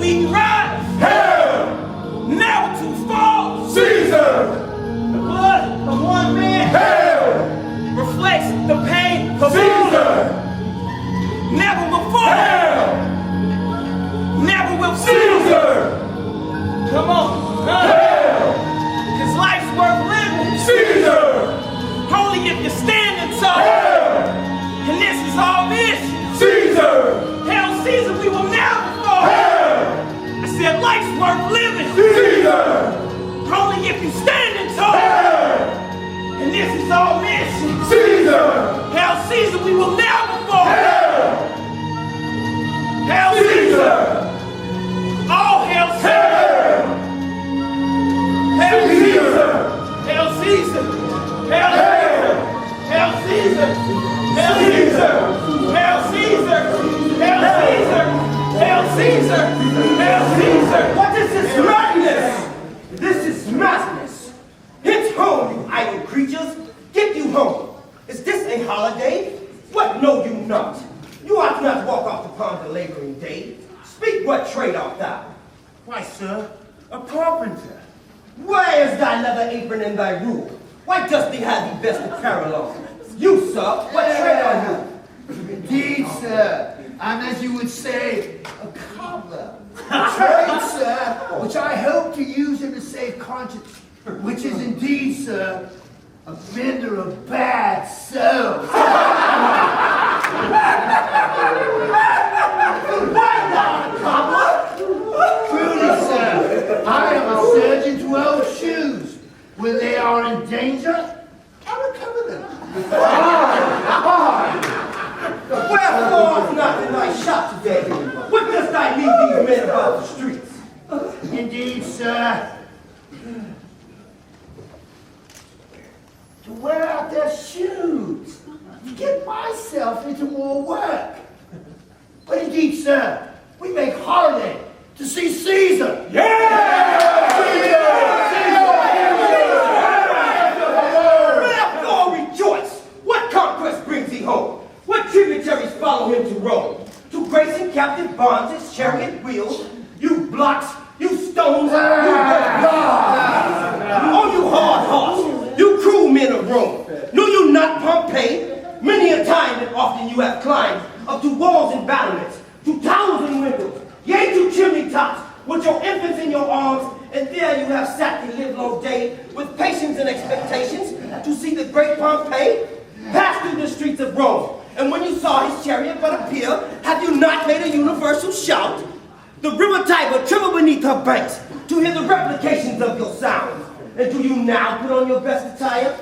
he rise. Hail! Never to fall. Caesar! The blood of one man. Hail! Reflects the pain of Caesar! all. Never will fall. Hail! Never will fall. Caesar! Come on. Hail! Cause life's worth living. Caesar! Only if you're standing tall. Hail! And this is all this. Caesar! Hail Caesar, we will never fall. Hail! I said life's worth living. Caesar! Only if you're standing tall. Hail! And this is all this. Caesar! Hail Caesar, we will never fall. Hail! Hail Caesar! All hail Caesar! Hail Caesar! Hail Caesar! Hail Caesar! Hail Caesar! Hail Caesar! Hail Caesar! Hail Caesar! Hail Caesar! Hail Caesar! What is this madness? This is madness. Hence home, you idle creatures. Get you home. Is this a holiday? What know you not? You ought not walk off upon the laboring day. Speak, what trade art thou? Why, sir, a carpenter. Where is thy leather apron and thy rule? Why dost thee have thee best apparel on? You, sir, what trade are you? Indeed, sir. I'm, as you would say, a cobbler. A trade, sir, which I hope to use in a safe conscience, which is indeed, sir, a vendor of bad souls. Why not a cobbler? Truly, sir, I am a surgeon to old shoes. When they are in danger, I recover them. Wherefore not in thy shop today? What dost thy leave these men about the streets? Indeed, sir. To wear out their shoes, to get myself into more work. But indeed, sir, we make holiday to see Caesar. Wherefore rejoice! What conquest brings thee home? What tributaries follow him to Rome? To grace in captive bonds his chariot wheels? You blocks, you stones, you red gods! Oh, you hard hearts, you cruel men of Rome! Know you not Pompey? Many a time and often you have climbed up to walls and battlements, to towers and windows, yea, to chimney tops, with your infants in your arms, and there you have sat the livelong day with patience and expectations to see the great Pompey pass through the streets of Rome. And when you saw his chariot but appear, have you not made a universal shout? The river Tiber tremble beneath her banks to hear the replications of your sounds. And do you now put on your best attire?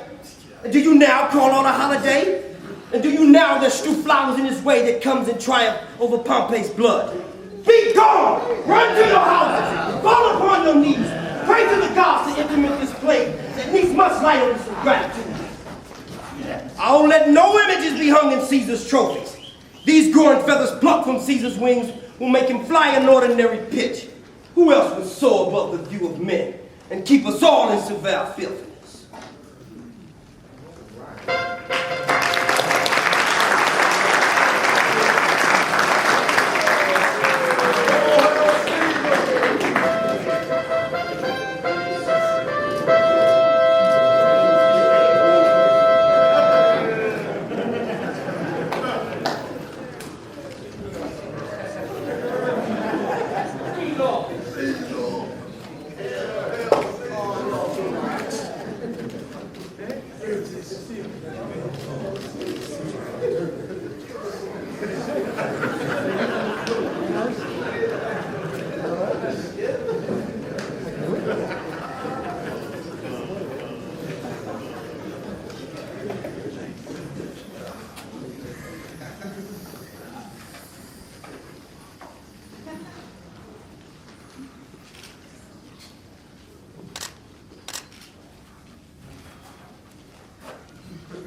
And do you now call on a holiday? And do you now that strew flowers in his way that comes in triumph over Pompey's blood? Be gone! Run to your houses! Fall upon your knees! Pray to the gods to implement this plague that needs must light on some gratitude. I won't let no images be hung in Caesar's trophies. These growing feathers plucked from Caesar's wings will make him fly an ordinary pitch. Who else would soar above the view of men and keep us all in severe filthiness?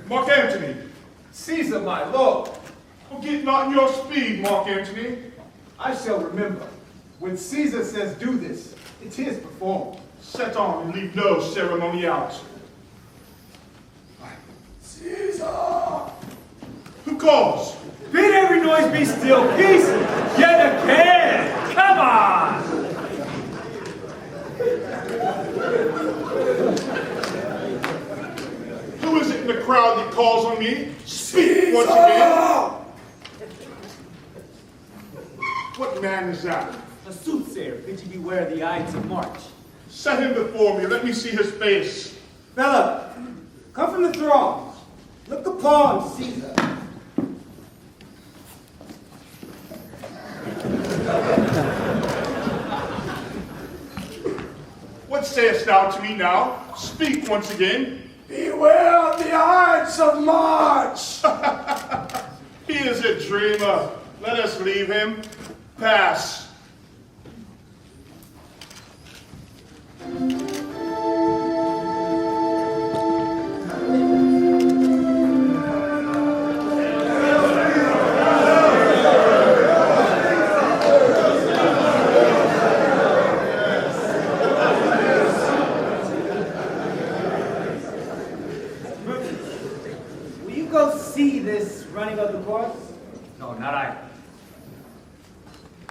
Mark Antony, Caesar, my lord, forget not your speed, Mark Antony. I shall remember. When Caesar says do this, it is performed. Set on and leave no ceremoniality. Caesar! Who calls? Bid every noise be still. Peace yet again. Come on. me. Speak once again. What man is that? A soothsayer, bid you beware the Ides of March. Set him before me. Let me see his face. Philip, come from the throng. Look upon Caesar. What sayest thou to me now? Speak once again. Beware of the Ides of March. He is a dreamer. Let us leave him. Pass. Will you go see this running of the course? No, not I.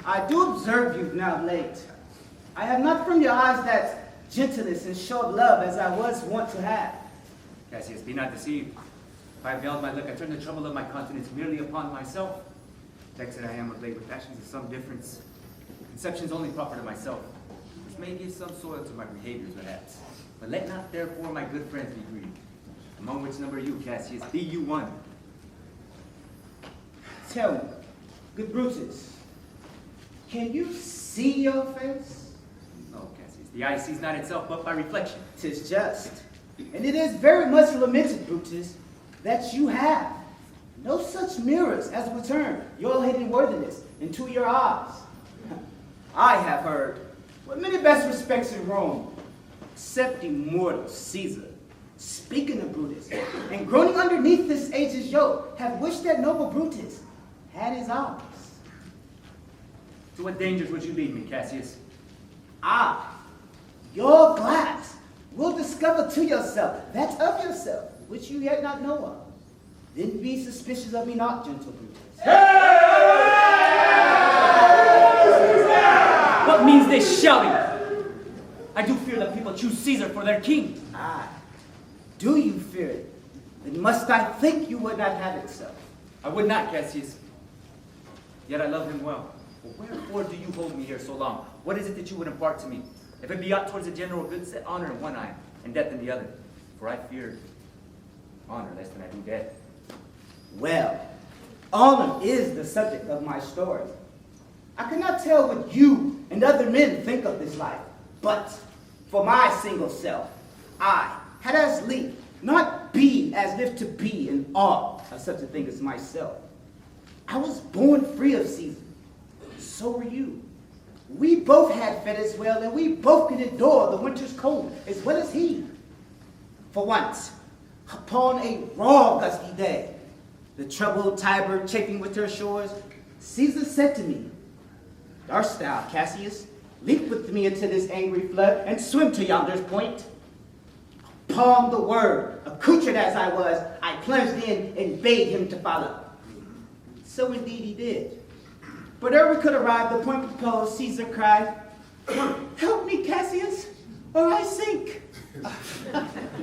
I do observe you now late. I have not from your eyes that gentleness and show of love as I was wont to have. Cassius, be not deceived. If I veiled my look, I turned the trouble of my countenance merely upon myself. Vexed I am of late with passions of some difference. Conceptions only proper to myself, which may give some soil to my behaviors perhaps. But let not therefore my good friends be grieved. Among which number you, Cassius, be you one. Tell me, good Brutus, can you see your face? No, Cassius, the eye sees not itself but by reflection. 'Tis just, and it is very much lamented, Brutus, that you have no such mirrors as return your hidden worthiness into your eyes. I have heard, with many best respects in Rome, except immortal Caesar, speaking of Brutus, and groaning underneath this age's yoke, have wished that noble Brutus had his eyes. To what dangers would you lead me, Cassius? I, your glass, will discover to yourself that of yourself which you yet not know of. Then be suspicious of me not, gentle Brutus. What means this shouting? I do fear that people choose Caesar for their king. Aye. Do you fear it? Then must I think you would not have it so? I would not, Cassius. Yet I love him well. But wherefore do you hold me here so long? What is it that you would impart to me? If it be aught towards the general good, set honor in one eye, and death in the other. For I fear honor less than I do death. Well, honor is the subject of my story. I cannot tell what you and other men think of this life, but for my single self, I had as lief not be as if to be in awe of such a thing as myself. I was born free of Caesar. So were you. We both had fed as well, and we both could endure the winter's cold as well as he. For once, upon a raw, gusty day, the troubled Tiber chafing with her shores, Caesar said to me, "Darst thou, Cassius, leap with me into this angry flood and swim to yonder's point?" Upon the word, accoutred as I was, I plunged in and bade him to follow. So indeed he did. But ere we could arrive, the point proposed, Caesar cried, "Help me, Cassius, or I sink."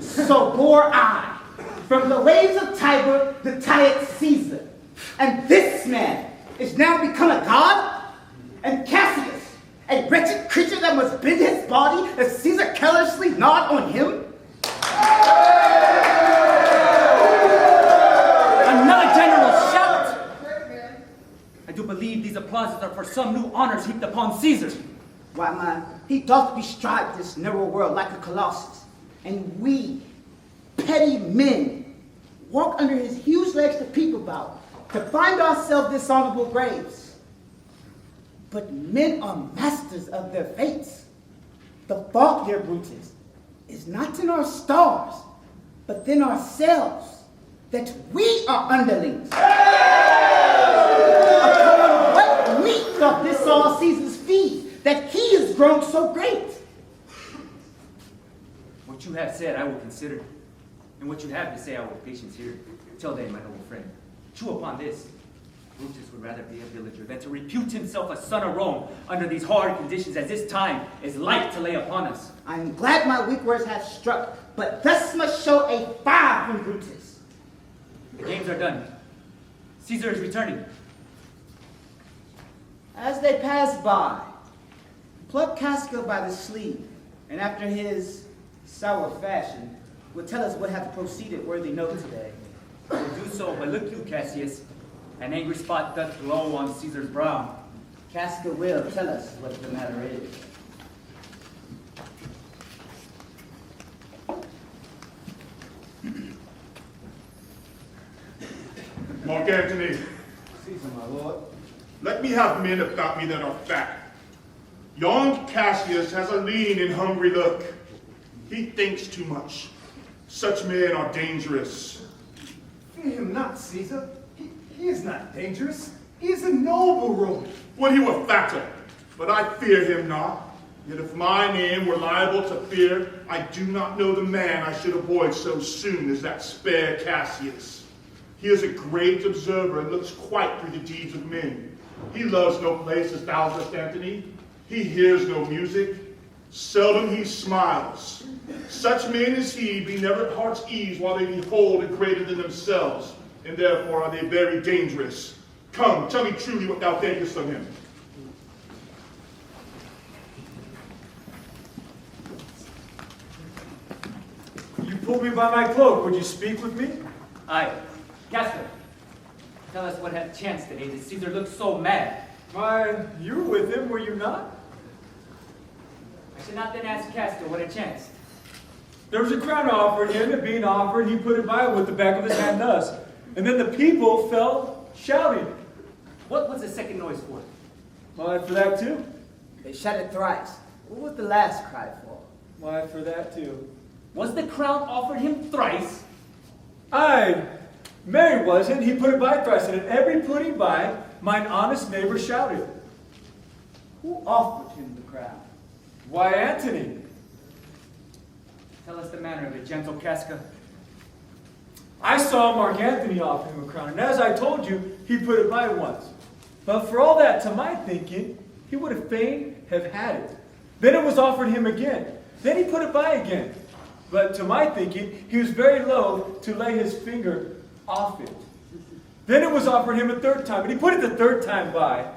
So bore I from the waves of Tiber the tired Caesar. And this man is now become a god? And Cassius, a wretched creature that must bend his body as Caesar carelessly gnawed on him? Another general shout! I do believe these applauses are for some new honors heaped upon Caesar. Why, man, he doth bestride this narrow world like a colossus, and we, petty men, walk under his huge legs to peep about, to find ourselves dishonorable graves. But men are masters of their fates. The fault, dear Brutus, is not in our stars, but in ourselves, that we are underlings. Upon what meat doth this all Caesar's feed, that he is grown so great? What you have said I will consider, and what you have to say I will with patience hear. Till then, my noble friend, chew upon this. Brutus would rather be a villager than to repute himself a son of Rome under these hard conditions as this time is like to lay upon us. I am glad my weak words have struck, but thus must show a fire from Brutus. The games are done. Caesar is returning. As they pass by, pluck Casca by the sleeve, and after his sour fashion, will tell us what hath proceeded worthy note today. I will do so, but look you, Cassius, an angry spot doth glow on Caesar's brow. Casca will tell us what the matter is. Mark Antony, Caesar, my lord. let me have men about me that are fat. Yon Cassius has a lean and hungry look. He thinks too much. Such men are dangerous. Fear him not, Caesar. He is not dangerous. He is a noble Roman. Would he were fatter, but I fear him not. Yet if my name were liable to fear, I do not know the man I should avoid so soon as that spare Cassius. He is a great observer and looks quite through the deeds of men. He loves no place as thou dost, Antony. He hears no music. Seldom he smiles. Such men as he be never at heart's ease while they behold a greater than themselves, and therefore are they very dangerous. Come, tell me truly what thou thinkest of him. You pulled me by my cloak. Would you speak with me? Aye. Casca, tell us what hath chanced today that Caesar looks so mad. Why, you were with him, were you not? I should not then ask Casca what had chanced. There was a crown offered him, and being offered, he put it by with the back of his hand thus. And then the people fell shouting. What was the second noise for? Why, for that too? They shouted thrice. What was the last cry for? Why, for that too. Was the crown offered him thrice? Aye, Mary wasn't. He put it by thrice, and at every putting by, mine honest neighbor shouted. Who offered him the crown? Why, Antony. Tell us the manner of it, gentle Casca. I saw Mark Antony offer him a crown, and as I told you, he put it by once. But for all that, to my thinking, he would have fain have had it. Then it was offered him again. Then he put it by again. But to my thinking, he was very loath to lay his finger off it. Then it was offered him a third time, and he put it the third time by.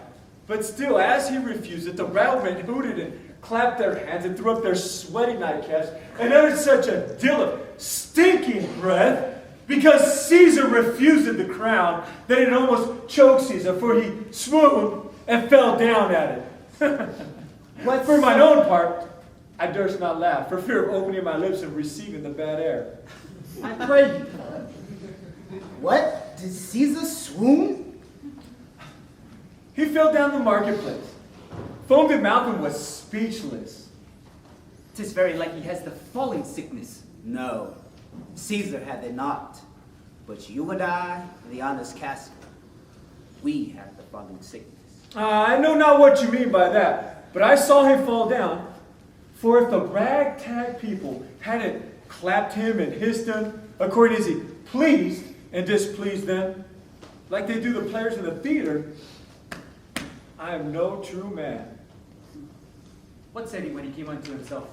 But still, as he refused it, the rattlemen hooted and clapped their hands and threw up their sweaty nightcaps and uttered such a deal of stinking breath because Caesar refused the crown that it almost choked Caesar, for he swooned and fell down at it. For mine own part, I durst not laugh for fear of opening my lips and receiving the bad air. I pray you. What? Did Caesar swoon? He fell down the marketplace, foamed at mouth and was speechless. 'Tis very like he has the falling sickness. No, Caesar had it not. But you and I, the honest Casca, we have the falling sickness. I know not what you mean by that, but I saw him fall down. For if the ragtag people hadn't clapped him and hissed him, according as he pleased and displeased them, like they do the players in the theater, I am no true man. What said he when he came unto himself?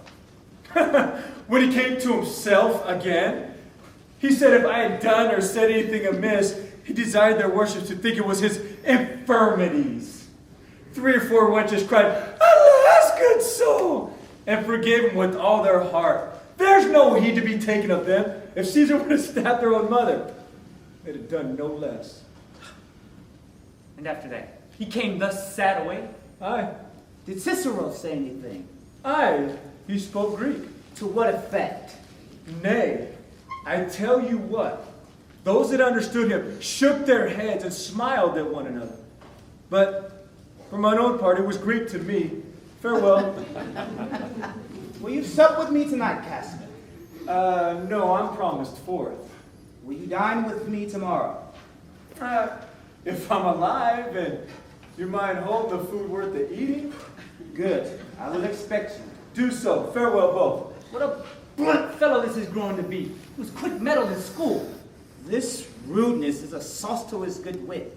When he came to himself again, he said if I had done or said anything amiss, he desired their worship to think it was his infirmities. 3 or 4 wenches cried, "Alas, good soul!" and forgave him with all their heart. There's no heed to be taken of them. If Caesar would have stabbed their own mother, they'd have done no less. And after that, he came thus sad away. Aye, Did Cicero say anything? aye, he spoke Greek. To what effect? Nay, I tell you what, those that understood him shook their heads and smiled at one another. But for mine own part, it was Greek to me. Farewell. Will you sup with me tonight, Casca? No, I'm promised forth. Will you dine with me tomorrow? If I'm alive and you mind hold the food worth the eating, Good. I will expect you. do so. Farewell both. What a blunt fellow this is growing to be. He was quick mettled in school. This rudeness is a sauce to his good wit,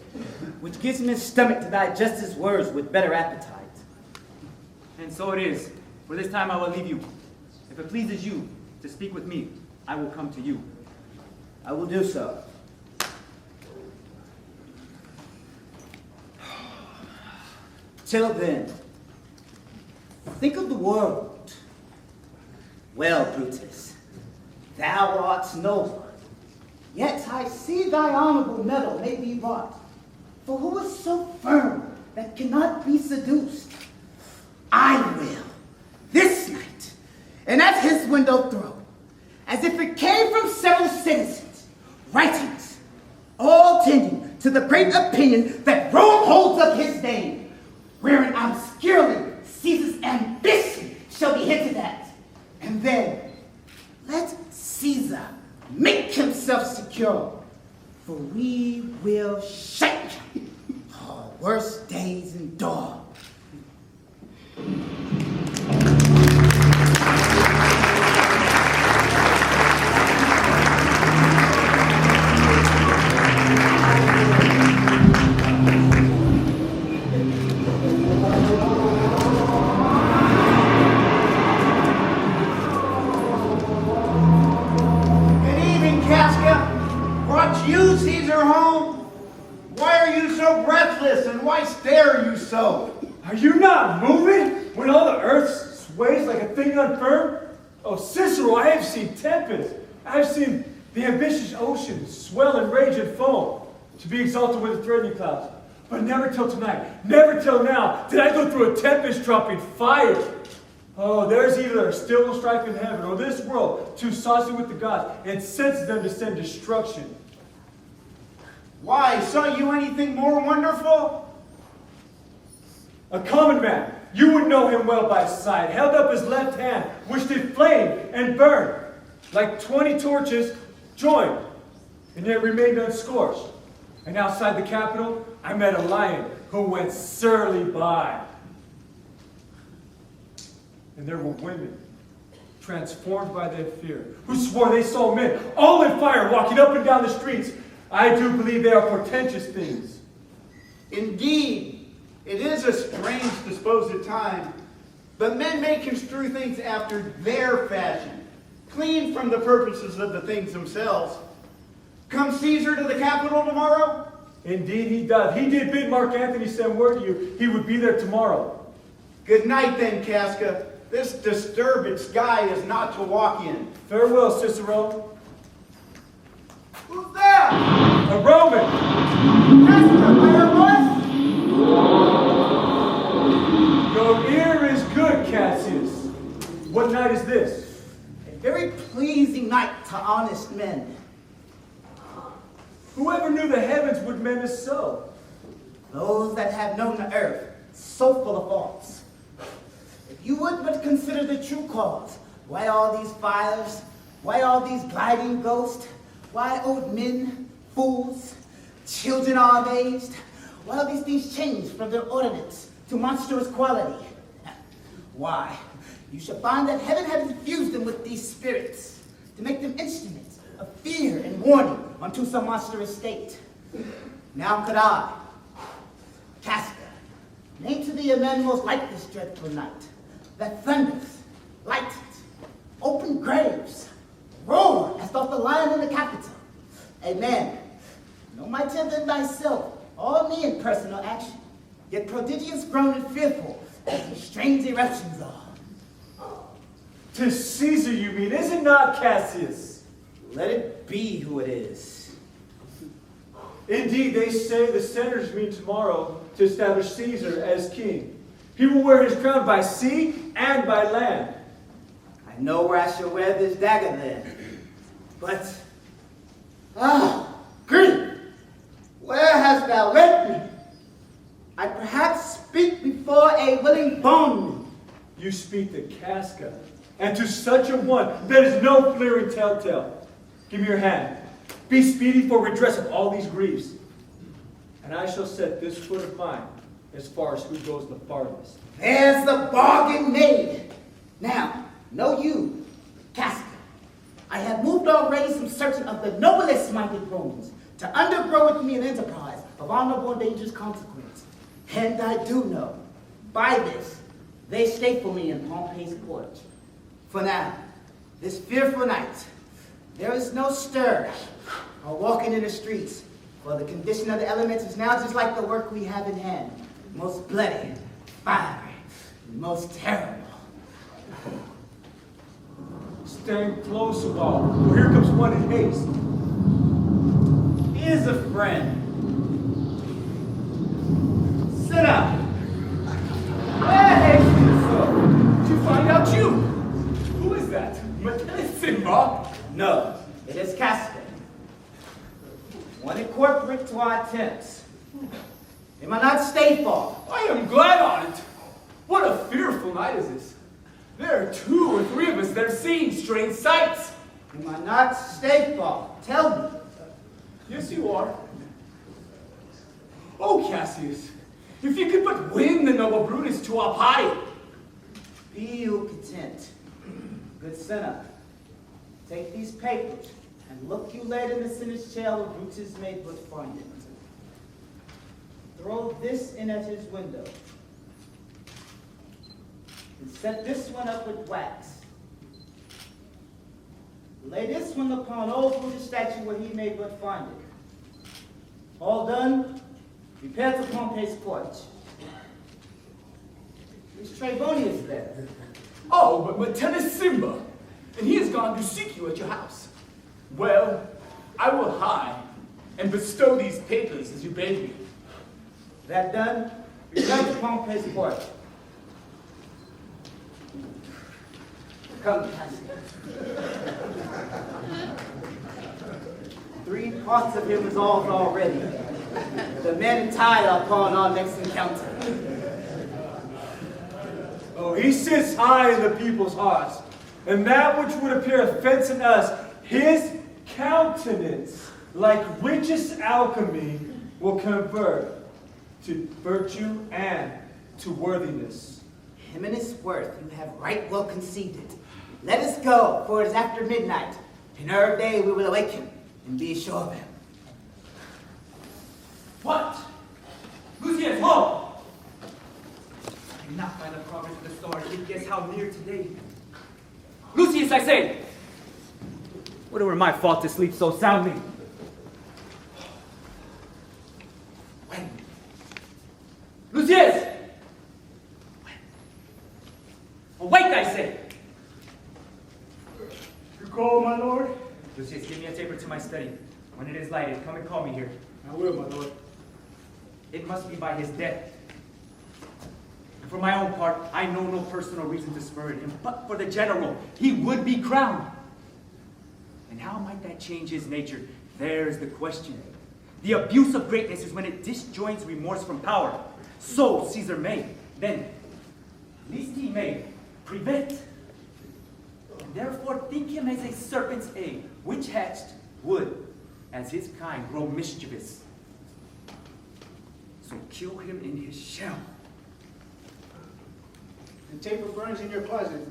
which gives him his stomach to digest his words with better appetite. And so it is. For this time I will leave you. If it pleases you to speak with me, I will come to you. I will do so. Till then, think of the world. Well, Brutus, thou art noble, yet I see thy honorable metal may be wrought. For who is so firm that cannot be seduced? I will, this night, and at his window throw, as if it came from several citizens, writings, all tending to the great opinion that Rome holds of his name, wherein obscurely Caesar's ambition shall be hinted at. And then let Caesar make himself secure, for we will shake our worst days endure. Are you not moving when all the earth sways like a thing unfirmed? Oh, Cicero, I have seen tempests. I have seen the ambitious ocean swell and rage and foam to be exalted with the threatening clouds. But never till tonight, never till now, did I go through a tempest dropping fire. Oh, there's either a still strife in heaven or this world too saucy with the gods and senses them to send destruction. Why, saw you anything more wonderful? A common man, you would know him well by sight, held up his left hand, which did flame and burn, like 20 torches joined, and yet remained unscorched. And outside the Capitol, I met a lion who went surly by. And there were women, transformed by their fear, who swore they saw men, all in fire, walking up and down the streets. I do believe they are portentous things. Indeed. It is a strange disposed time, but men may construe things after their fashion, clean from the purposes of the things themselves. Come Caesar to the Capitol tomorrow? Indeed he does. He did bid Mark Antony send word to you. He would be there tomorrow. Good night then, Casca. This disturbed sky is not to walk in. Farewell, Cicero. Who's there? A Roman. Casca, where was? Your ear is good, Cassius. What night is this? A very pleasing night to honest men. Whoever knew the heavens would mend us so? Those that have known the earth, so full of faults. If you would but consider the true cause, why all these fires? Why all these gliding ghosts? Why old men, fools, children are amazed? Why all these things change from their ordinance to monstrous quality? Why, you shall find that heaven has infused them with these spirits to make them instruments of fear and warning unto some monstrous state. Now could I, Casca, name to thee a man most like this dreadful night, that thunders, lightens, open graves, roar as doth the lion in the Capitol. A man, no mightier than thyself, all me in personal action, yet prodigious grown and fearful as these strange eruptions are. 'Tis Caesar you mean, is it not, Cassius? Let it be who it is. Indeed, they say the senators meet tomorrow to establish Caesar as king. He will wear his crown by sea and by land. I know where I shall wear this dagger then. But, grief, where hast thou led me? I perhaps speak before a willing bone. You speak to Casca, and to such a one that is no fleering telltale. Give me your hand. Be speedy for redress of all these griefs. And I shall set this foot of mine as far as who goes the farthest. There's the bargain made. Now, know you, Casca, I have moved already some certain of the noblest minded Romans to undergo with me an enterprise of honorable and dangerous consequence. And I do know, by this, they stay for me in Pompey's porch. For now, this fearful night, there is no stir or walking in the streets, for the condition of the elements is now just like the work we have in hand, most bloody fiery, most terrible. Stand close, Saul, for here comes one in haste. He is a friend. Sit up. Where hasten so? To find out you. Who is that? Simba? No, it is Casper. One incorporate to our attempts. It might not stay far. I am glad on it. What a fearful night is this. There are 2 or 3 of us that are seeing strange sights. It might not stay far. Tell me. Yes, you are. Oh, Cassius, if you could but win the noble Brutus to up high. Be you content. Good sinner, take these papers and look you laid in the sinner's jail of Brutus made but find it. Throw this in at his window. And set this one up with wax. Lay this one upon old Brutus' statue where he may but find it. All done, repair to Pompey's porch. Is Tribonius there? Oh, but tell us Simba, and he has gone to seek you at your house. Well, I will hie and bestow these papers as you bade me. That done, return to Pompey's porch. Come, Cassius. 3 parts of him resolved already. The men tie upon our next encounter. Oh, he sits high in the people's hearts, and that which would appear offense in us, his countenance, like richest alchemy, will convert to virtue and to worthiness. Him and his worth you have right well conceded. Let us go, for it is after midnight. In our day we will awaken and be sure of him. What? Lucius, home! I cannot by the progress of the stars yet guess how near today. Lucius, I say! What were my fault to sleep so soundly? When? Lucius! When? Awake, I say! You call, my lord? Lucius, give me a taper to my study. When it is lighted, come and call me here. I will, my lord. It must be by his death. And for my own part, I know no personal reason to spur at him, but for the general, he would be crowned. And how might that change his nature? There's the question. The abuse of greatness is when it disjoins remorse from power. So Caesar may, then, least he may, prevent. And therefore think him as a serpent's egg, which hatched would, as his kind, grow mischievous. So kill him in his shell. The taper burns in your closet.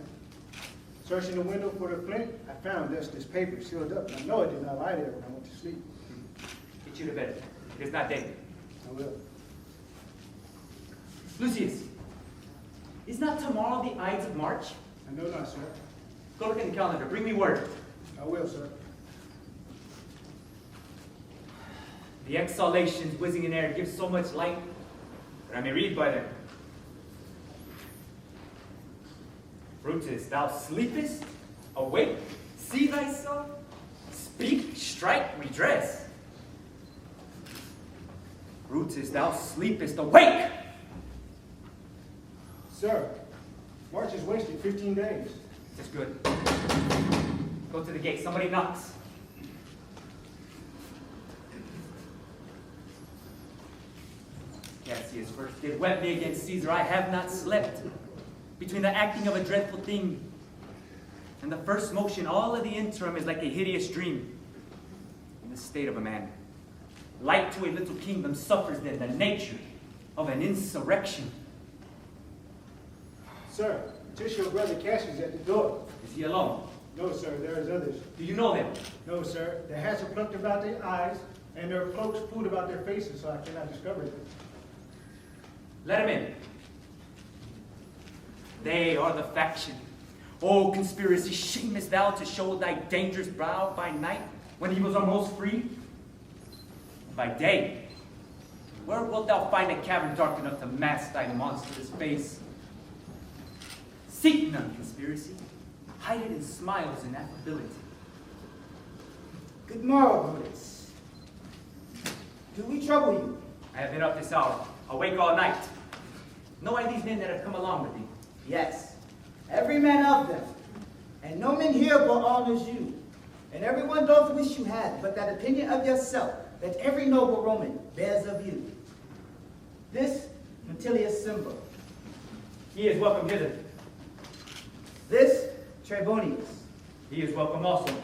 Searching the window for the flint, I found this paper sealed up. I know it did not lie there when I went to sleep. Get you to bed. It is not day. I will. Lucius, is not tomorrow the Ides of March? I know not, sir. Go look in the calendar. Bring me word. I will, sir. The exhalations whizzing in air give so much light that I may read by them. Brutus, thou sleepest? Awake? See thyself? Speak, strike, redress. Brutus, thou sleepest. Awake! Sir, March is wasted 15 days. That's good. Go to the gate. Somebody knocks. Cassius first did wet me against Caesar. I have not slept. Between the acting of a dreadful thing and the first motion, all of the interim is like a hideous dream. In the state of a man, like to a little kingdom, suffers then the nature of an insurrection. Sir, just your brother Cassius at the door. Is he alone? No, sir, there is others. Do you know them? No, sir, their hats are plucked about their eyes, and their cloaks pulled about their faces, so I cannot discover them. Let him in. They are the faction. O conspiracy, shamest thou to show thy dangerous brow by night, when evils are most free? By day, Where wilt thou find a cavern dark enough to mask thy monstrous face? Seek none conspiracy. Hide it in smiles and affability. Good morrow, Brutus. Do we trouble you? I have been up this hour, awake all night. Know I these men that have come along with thee? Yes, every man of them. And no man here but honors you. And everyone doth wish you had but that opinion of yourself that every noble Roman bears of you. This Metilius Cimber. He is welcome hither. This Trebonius. He is welcome also.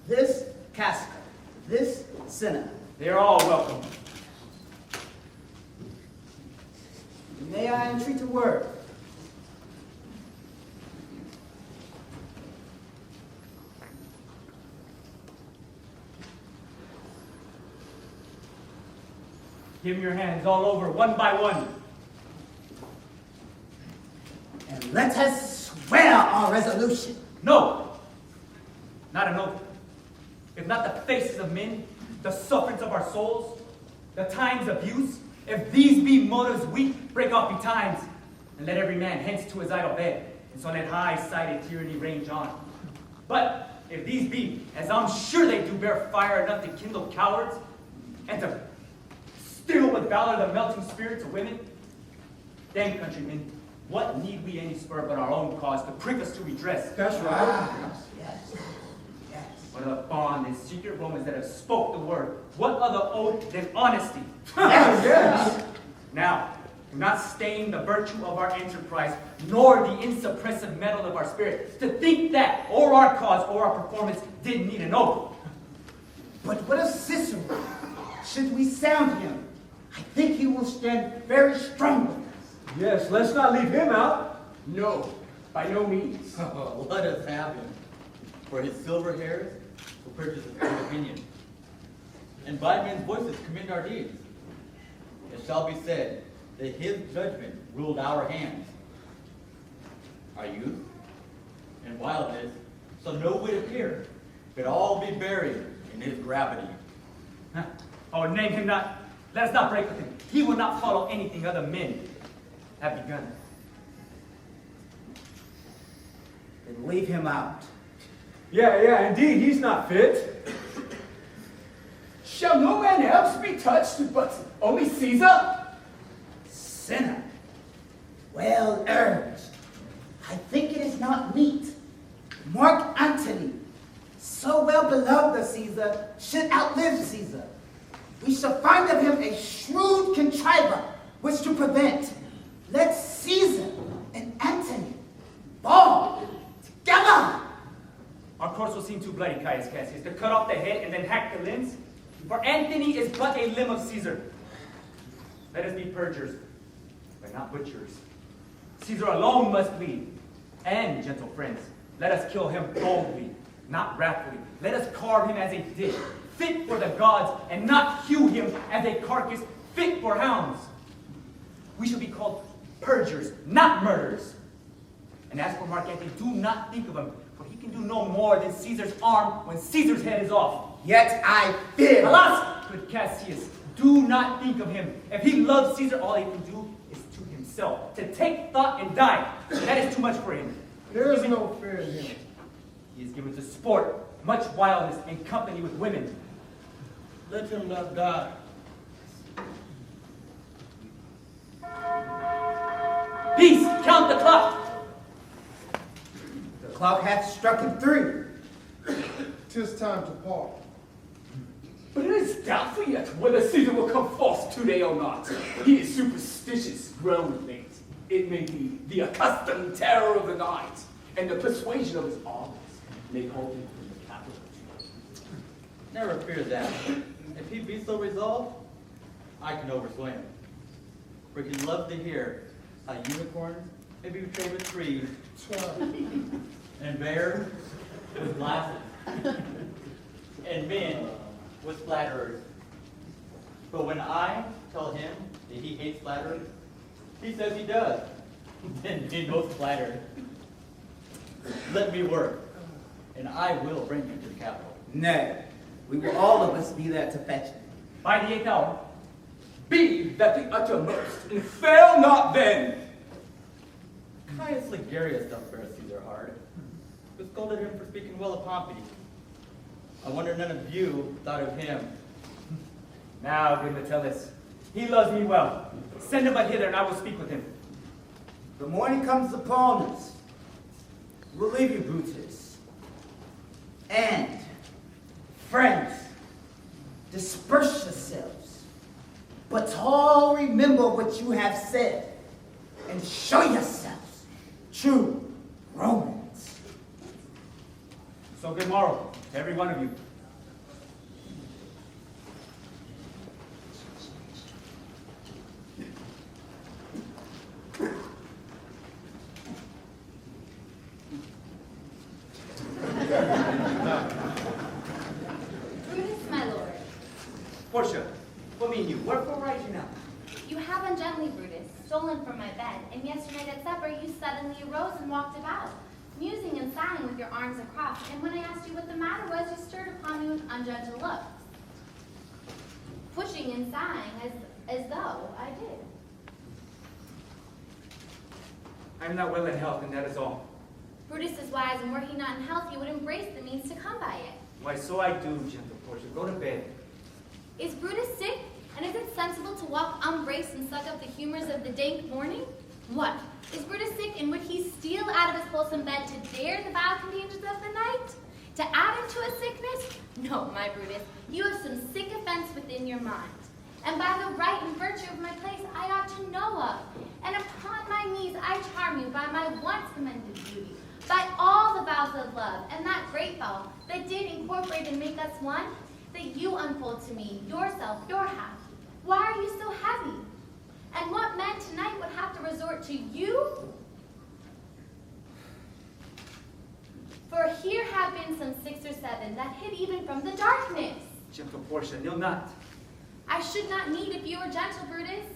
This Casca. This Cinna. They are all welcome. May I entreat a word? Give me your hands all over, one by one. And let us swear our resolution. No, not an oath. If not the faces of men, the sufferance of our souls, the times of use, if these be motives weak, break off betimes, and let every man hence to his idle bed, and so let high-sided tyranny range on. But if these be, as I'm sure they do, bear fire enough to kindle cowards, and to still with valor the melting spirits of women, then, countrymen, what need we any spur but our own cause to prick us to redress? That's right. Yes. Yes. What are the bond and secret Romans that have spoke the word? What other oath than honesty? Yes. Now, do not stain the virtue of our enterprise, nor the insuppressive metal of our spirit, to think that or our cause or our performance did need an oath. But what of Cicero? Should we sound him? I think he will stand very strong with us. Yes, let's not leave him out. No, by no means. Oh, let us have him. For his silver hairs will purchase a good opinion. And by men's voices commend our deeds. It shall be said that his judgment ruled our hands. Our youth and wildness shall no whit appear, but all be buried in his gravity. Oh, name him not. Let us not break with him. He will not follow anything other men have begun. Then leave him out. Yeah, indeed, he's not fit. Shall no man else be touched but only Caesar? Sinner. Well urged. I think it is not meet. Mark Antony, so well beloved of Caesar, should outlive Caesar. We shall find of him a shrewd contriver, which to prevent. Let Caesar and Antony ball together. Our course will seem too bloody, Caius Cassius, to cut off the head and then hack the limbs. For Antony is but a limb of Caesar. Let us be purgers, but not butchers. Caesar alone must bleed. And, gentle friends, let us kill him boldly, not wrathfully. Let us carve him as a dish, fit for the gods, and not hew him as a carcass fit for hounds. We shall be called purgers, not murderers. And as for Mark Antony, do not think of him, for he can do no more than Caesar's arm when Caesar's head is off. Yet I fear. Alas, good Cassius, do not think of him. If he loves Caesar, all he can do is to himself, to take thought and die. That is too much for him. There is no fear in him. He is given to sport, much wildness, and company with women. Let him not die. Peace, count the clock. The clock hath struck 3. 'Tis time to part. But it is doubtful yet whether Caesar will come forth today or not. He is superstitious, grown with late. It may be the accustomed terror of the night, and the persuasion of his armies may hold him from the capital. Never fear that. If he be so resolved, I can oversway him. For he loves to hear how unicorns may be betrayed with trees, and bears with glasses, and men with flatterers. But when I tell him that he hates flatterers, he says he does. Then he most flattered. Let me work, and I will bring him to the capital. Nay, we will all of us be there to fetch him. By the 8th hour, Be that the uttermost, and fail not then. Caius Ligarius doth bear Caesar hard, who scolded him for speaking well of Pompey. I wonder none of you thought of him. Now, good Metellus, he loves me well. Send him but hither, and I will speak with him. The morning comes upon us. We'll leave you, Brutus. And, friends, disperse yourselves. But all remember what you have said, and show yourselves true Romans. So good morrow to every one of you. Brutus, my lord. Portia, what mean you? Wherefore ride you now? You have ungently, Brutus, stolen from my bed, and yesternight at supper you suddenly arose and walked about, musing and sighing with your arms across, and when I asked you what the matter was, you stirred upon me with ungentle looks, pushing and sighing as though I did. I am not well in health, and that is all. Brutus is wise, and were he not in health, he would embrace the means to come by it. Why, so I do, gentle Portia. Go to bed. Is Brutus sick? And is it sensible to walk unbraced and suck up the humors of the dank morning? What? Is Brutus sick, and would he steal out of his wholesome bed to dare the vile contagions of the night? To add into a sickness? No, my Brutus, you have some sick offense within your mind. And by the right and virtue of my place I ought to know of. And upon my knees I charm you by my once commended beauty, by all the vows of love, and that great vow that did incorporate and make us one, that you unfold to me, yourself, your half. Why are you so heavy? And what men tonight would have to resort to you? For here have been some 6 or 7 that hid even from the darkness. Gentle Portia, kneel not. I should not need if you were gentle, Brutus.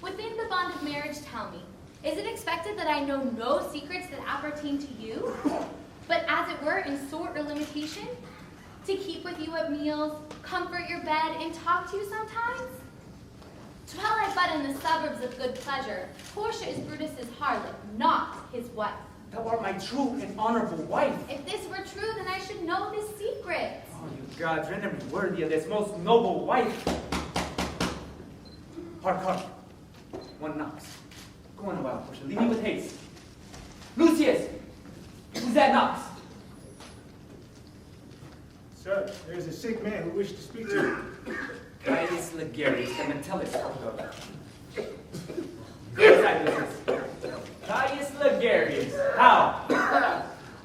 Within the bond of marriage, tell me, is it expected that I know no secrets that appertain to you, but as it were in sort or limitation? To keep with you at meals, comfort your bed, and talk to you sometimes? Dwell I but in the suburbs of good pleasure, Portia is Brutus's harlot, not his wife. Thou art my true and honorable wife. If this were true, then I should know this secret. Oh, you gods, render me worthy of this most noble wife. Hark, hark. One knocks. Go on a while, Portia. Leave me with haste. Lucius! Who's that knocks? Sir, there is a sick man who wishes to speak to you. Caius Ligarius, the Metellus spoke of. Caius Ligarius, how?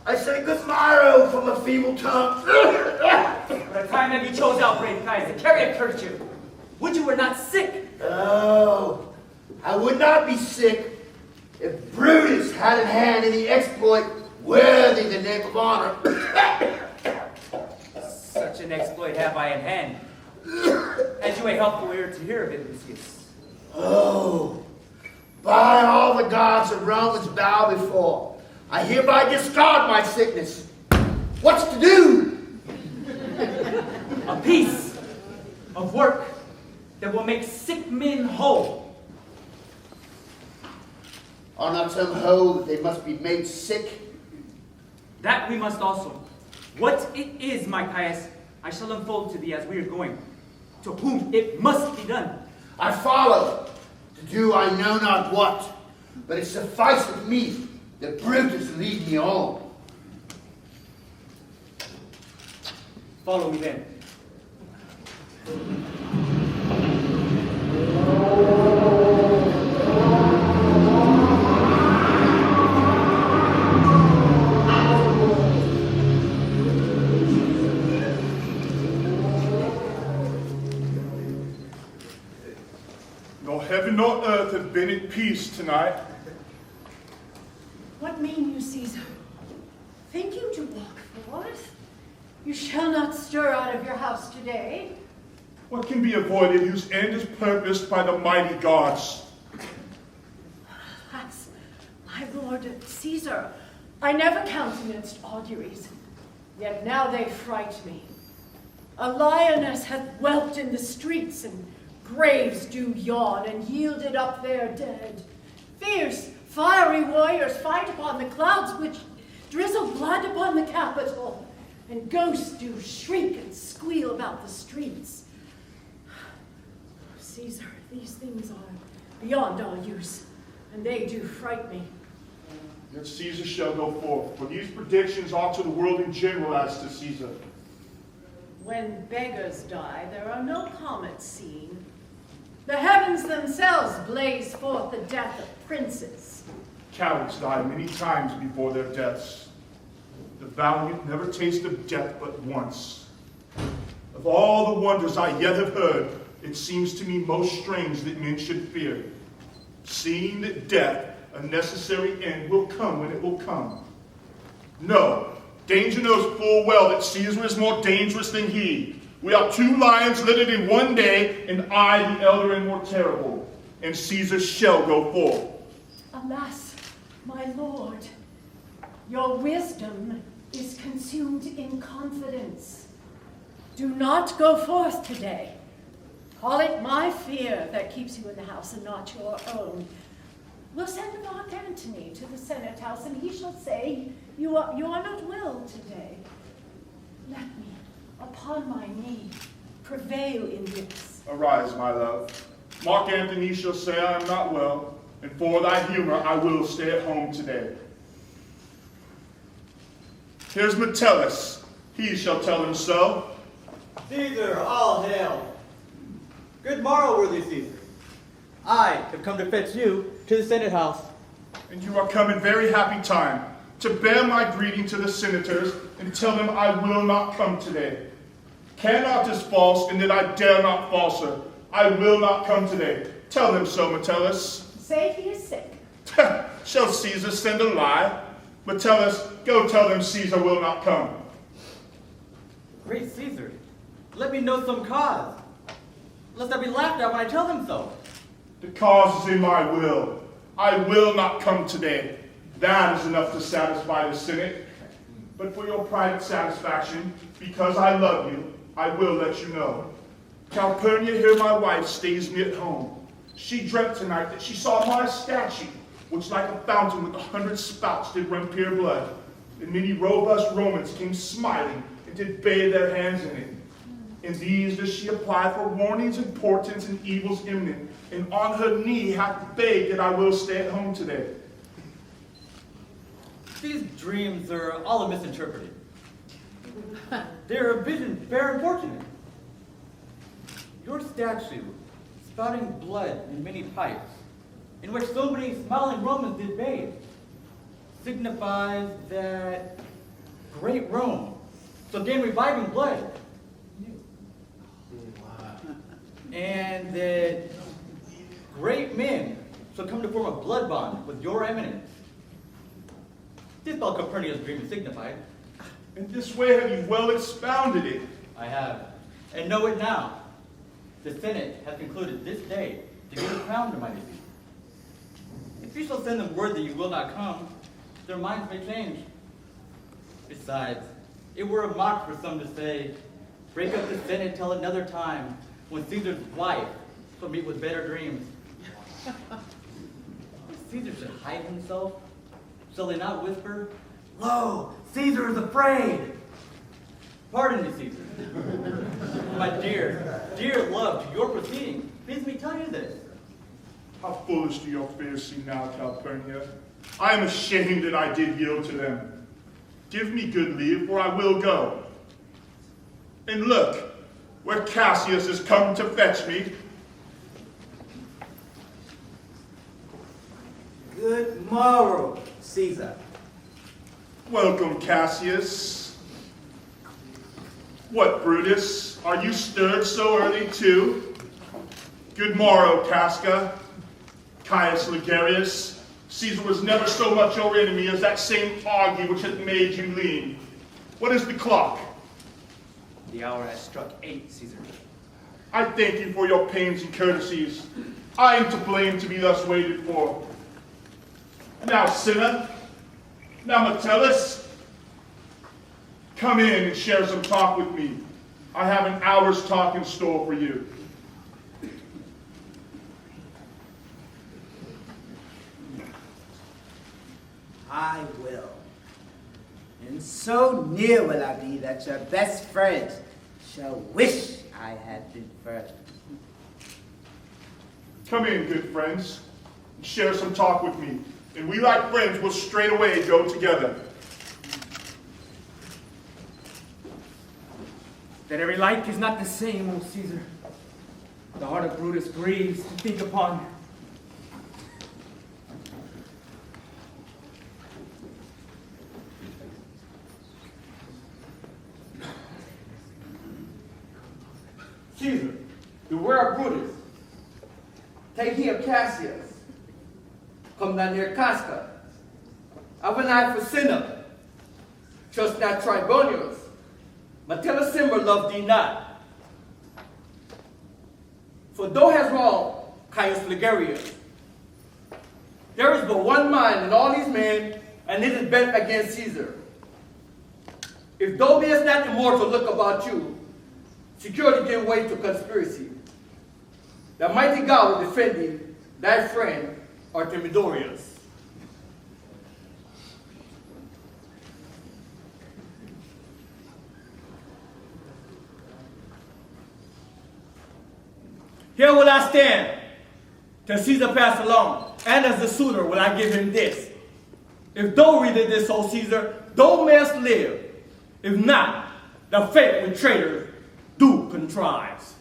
I say good morrow from a feeble tongue. What a time have you chose out, brave Caius, to carry a kerchief? Would you were not sick? Oh, I would not be sick if Brutus had a hand in the exploit worthy the name of honor. Such an exploit have I in hand. Had you a helpful ear to hear of it, Lucius? Oh, by all the gods of Romans bow before, I hereby discard my sickness. What's to do? A piece of work that will make sick men whole. Are not some whole that they must be made sick? That we must also. What it is, my Caius, I shall unfold to thee as we are going. To whom it must be done. I follow, to do I know not what, but it sufficeth me that Brutus lead me on. Follow me then. Nor heaven nor earth have been at peace tonight. What mean you, Caesar? Think you to walk forth? You shall not stir out of your house today. What can be avoided whose end is purposed by the mighty gods? Alas, my lord Caesar, I never countenanced auguries, yet now they fright me. A lioness hath whelped in the streets, and Graves do yawn and yielded up their dead. Fierce, fiery warriors fight upon the clouds which drizzle blood upon the Capitol, and ghosts do shriek and squeal about the streets. Caesar, these things are beyond all use, and they do fright me. Yet Caesar shall go forth, for these predictions are to the world in general as to Caesar. When beggars die, there are no comets seen. The heavens themselves blaze forth the death of princes. Cowards die many times before their deaths. The valiant never taste of death but once. Of all the wonders I yet have heard, it seems to me most strange that men should fear, seeing that death, a necessary end, will come when it will come. No, danger knows full well that Caesar is more dangerous than he. We are two lions littered in one day, and I, the elder and more terrible, and Caesar shall go forth. Alas, my lord, your wisdom is consumed in confidence. Do not go forth today. Call it my fear that keeps you in the house and not your own. We'll send Mark Antony to the Senate House, and he shall say, you are not well today. Let me, upon my knee, prevail in this. Arise, my love. Mark Antony shall say I am not well, and for thy humor I will stay at home today. Here's Metellus. He shall tell him so. Caesar, all hail. Good morrow, worthy Caesar. I have come to fetch you to the Senate House. And you are come in very happy time to bear my greeting to the senators and tell them I will not come today. Cannot is false, and that I dare not falser. I will not come today. Tell them so, Metellus. Say he is sick. Shall Caesar send a lie? Metellus, go tell them Caesar will not come. Great Caesar, let me know some cause, lest I be laughed at when I tell them so. The cause is in my will. I will not come today. That is enough to satisfy the Senate. But for your private satisfaction, because I love you, I will let you know. Calpurnia, here my wife, stays me at home. She dreamt tonight that she saw my statue, which like a fountain with 100 spouts did run pure blood. And many robust Romans came smiling and did bathe their hands in it. And these does she apply for warnings and portents and evils imminent, and on her knee hath begged that I will stay at home today. These dreams are all misinterpreted. They're a vision fair and fortunate. Your statue, spouting blood in many pipes, in which so many smiling Romans did bathe, signifies that great Rome shall gain reviving blood, and that great men shall come to form a blood bond with your eminence. This is all Calpurnia's dream signified. In this way have you well expounded it. I have, and know it now. The Senate has concluded this day to give a crown to my disease. If you shall send them word that you will not come, their minds may change. Besides, it were a mock for some to say, break up the Senate till another time, when Caesar's wife shall meet with better dreams. If Caesar should hide himself, shall they not whisper, lo, Caesar is afraid? Pardon me, Caesar. My dear, dear love, to your proceeding, bids me tell you this. How foolish do your fears seem now, Calpurnia. I am ashamed that I did yield to them. Give me good leave, for I will go. And look, where Cassius is come to fetch me. Good morrow, Caesar. Welcome, Cassius. What, Brutus? Are you stirred so early, too? Good morrow, Casca. Caius Ligarius. Caesar was never so much your enemy as that same Augie which hath made you lean. What is the clock? The hour has struck 8, Caesar. I thank you for your pains and courtesies. I am to blame to be thus waited for. Now, Cinna. Now, Metellus. Come in and share some talk with me. I have an hour's talk in store for you. I will. And so near will I be that your best friend shall wish I had been first. Come in, good friends. Share some talk with me. And we like friends will straight away go together. That every like is not the same, O Caesar. The heart of Brutus grieves to think upon. Caesar, beware of Brutus. Take heed of Cassius. Come down near Casca. Have an eye for Cinna. Trust not Tribonius. But tell a Simba love thee not. For though has wrong Caius Fligarius, there is but one mind in all these men, and it is bent against Caesar. If thou beest not immortal, look about you, securely give way to conspiracy. The mighty God will defend thee, thy friend Artemidorus. Here will I stand till Caesar pass along, and as the suitor will I give him this. If thou readest this, O Caesar, thou mayest live. If not, the fate with traitors do contrives.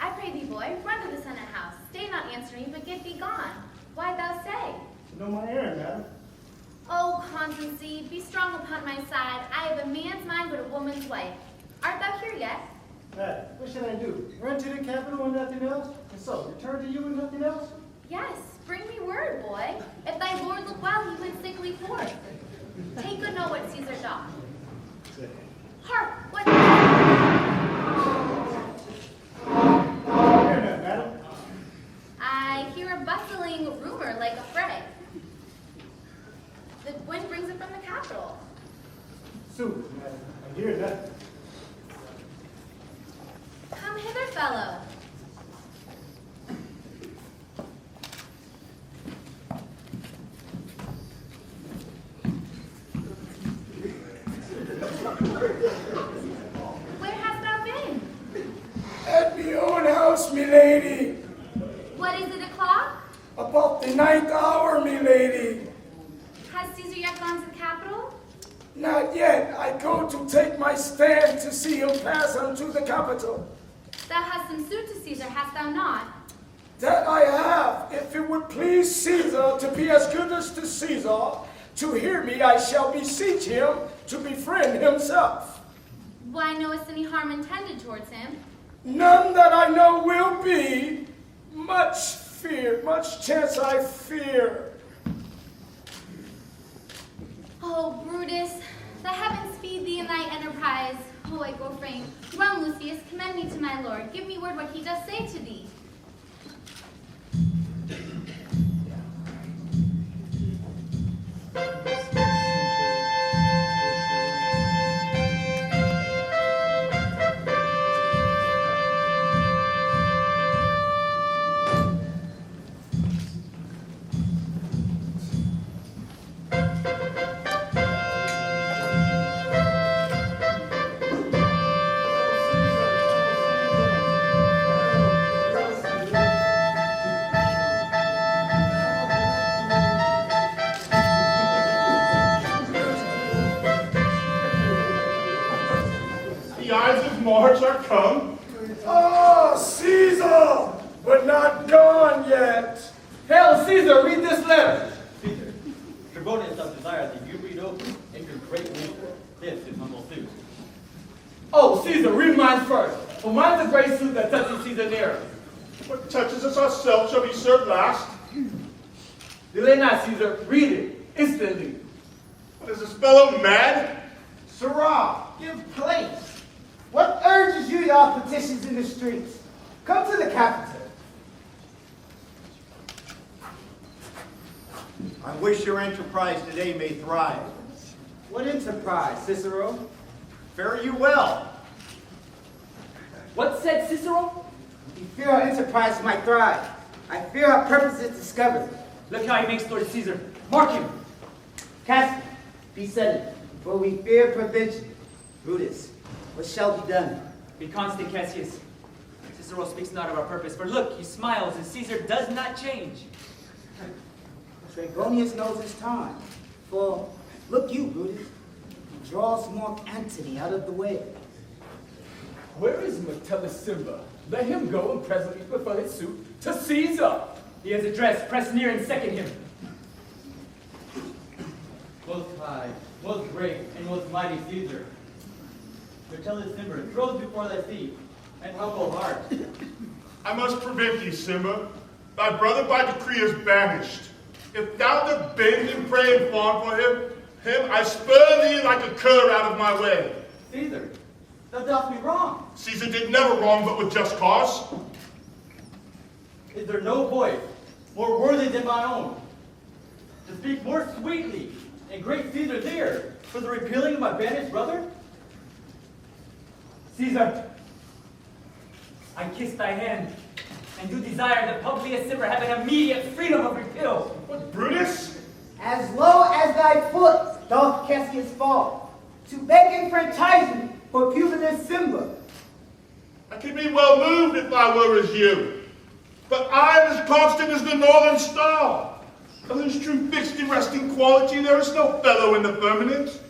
I pray thee, boy, run to the Senate house. Stay not answering, but get thee gone. Why thou say? No, my errand, madam. Oh, constancy, be strong upon my side. I have a man's mind, but a woman's wife. Art thou here yet? Madam, what should I do? Run to the capital and nothing else? And so, return to you and nothing else? Yes, bring me word, boy. If thy lord look well, he went sickly forth. Take good note what Caesar doth. Hark, what? Hear that, madam? I hear a bustling rumor like a fray. The wind brings it from the capital. Sue, madam, I hear that. Come hither, fellow. Where hast thou been? At my own house, me lady. What is it o'clock? About the 9th hour, me lady. Has Caesar yet gone to the capital? Not yet. I go to take my stand to see him pass unto the capital. Thou hast some suit to Caesar, hast thou not? That I have. If it would please Caesar to be as good as to Caesar, to hear me I shall beseech him to befriend himself. Why knowest any harm intended towards him? None that I know will be. Much fear, much chance I fear. Oh, Brutus, the heavens speed thee in thy enterprise. Oh, I go frame. Run, Lucius, commend me to my lord. Give me word what he doth say to thee. The Ides of March are come. Ah, Caesar, but not gone yet. Hail Caesar, read this letter. Caesar, Trebonius doth desire that you read over in your great wisdom this his humble suit. Oh, Caesar, read mine first. For mine's a great suit that touches Caesar nearer. What touches us ourselves shall be served last. Delay not, Caesar. Read it instantly. What is this fellow mad? Suraya, give place. What urges you, y'all petitions in the streets? Come to the capital. I wish your enterprise today may thrive. What enterprise, Cicero? Fare you well. What said Cicero? We fear our enterprise might thrive. I fear our purpose is discovered. Look how he makes towards Caesar. Mark him. Cassius, be settled, for we fear prevention. Brutus, what shall be done? Be constant, Cassius. Cicero speaks not of our purpose, for look, he smiles, and Caesar does not change. Tragonius knows his time. For, look you, Brutus, he draws Mark Antony out of the way. Where is Metellus Simba? Let him go and presently prefer his suit to Caesar. He has addressed, press near and second him. Most high, most great, and most mighty Caesar, Metellus Simba throws before thy feet, and humble heart. I must prevent thee, Simba. Thy brother by decree is banished. If thou dost bend and pray and fawn for him I spur thee like a cur out of my way. Caesar, thou dost me wrong. Caesar did never wrong, but with just cause. Is there no voice more worthy than my own to speak more sweetly in great Caesar's ear for the repealing of my banished brother? Caesar, I kiss thy hand, and do desire that Publius Simba have an immediate freedom of repeal. What, Brutus? As low as thy foot doth Cassius fall, to beg enfranchisement for Publius Simba. I could be well moved if I were as you, but I am as constant as the northern star. Of whose true fixed and resting quality there is no fellow in the firmament.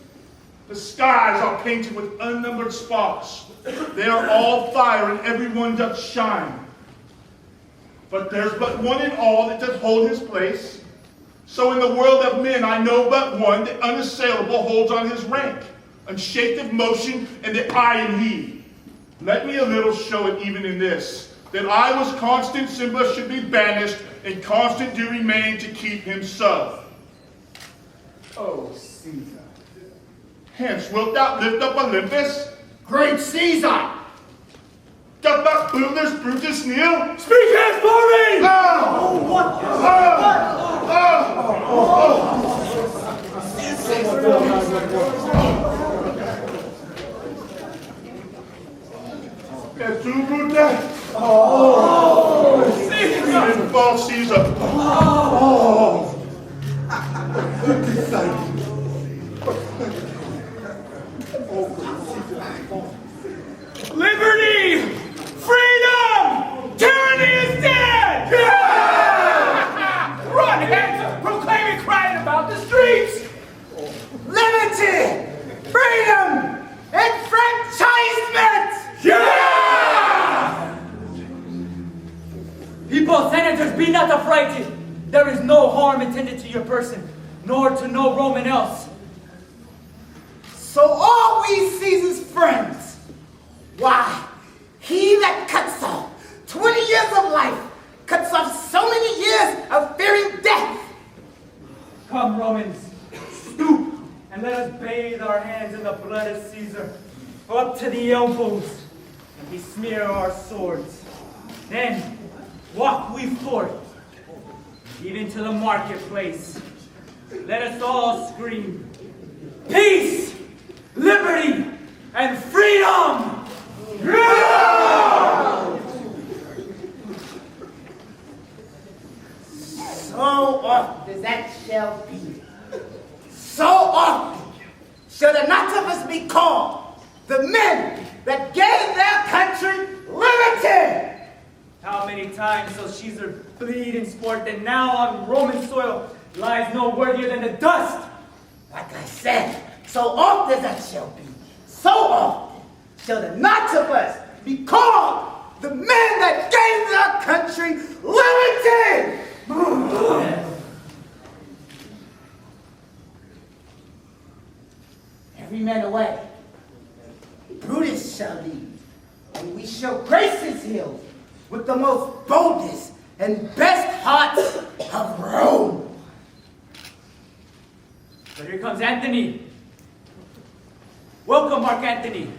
The skies are painted with unnumbered sparks. They are all fire, and every one doth shine. But there's but one in all that doth hold his place. So in the world of men I know but one that unassailable holds on his rank, unshaked of motion, and that I am he. Let me a little show it even in this, that I was constant, Simba should be banished, and constant do remain to keep him so. Oh, Caesar. Hence wilt thou lift up Olympus? Great Caesar! Doth not Brutus kneel? Speak as for me! Et tu, Brutus? Oh! Caesar! False Caesar! Oh! Liberty! Freedom! Tyranny is dead! Run, hands, proclaiming, crying about the streets! Liberty! Freedom! Enfranchisement! Yeah! People, senators, be not affrighted. There is no harm intended to your person, nor to no Roman else. So are we Caesar's friends? Why, he that cuts off 20 years of life cuts off so many years of fearing death. Come, Romans, stoop, and let us bathe our hands in the blood of Caesar, up to the elbows, and besmear our swords. Then walk we forth, even to the marketplace. Let us all scream, peace, liberty, and freedom! Yeah! So often as that shall be, so often shall the not of us be called the men that gave their country liberty. How many times shall Caesar bleed in sport that now on Roman soil lies no worthier than the dust? Like I said, so often as that shall be, so often shall the not of us be called the men that gave their country liberty. Every man away. Brutus shall lead, and we shall grace his hills with the most boldest and best hearts of Rome. But here comes Antony. Welcome, Mark Antony.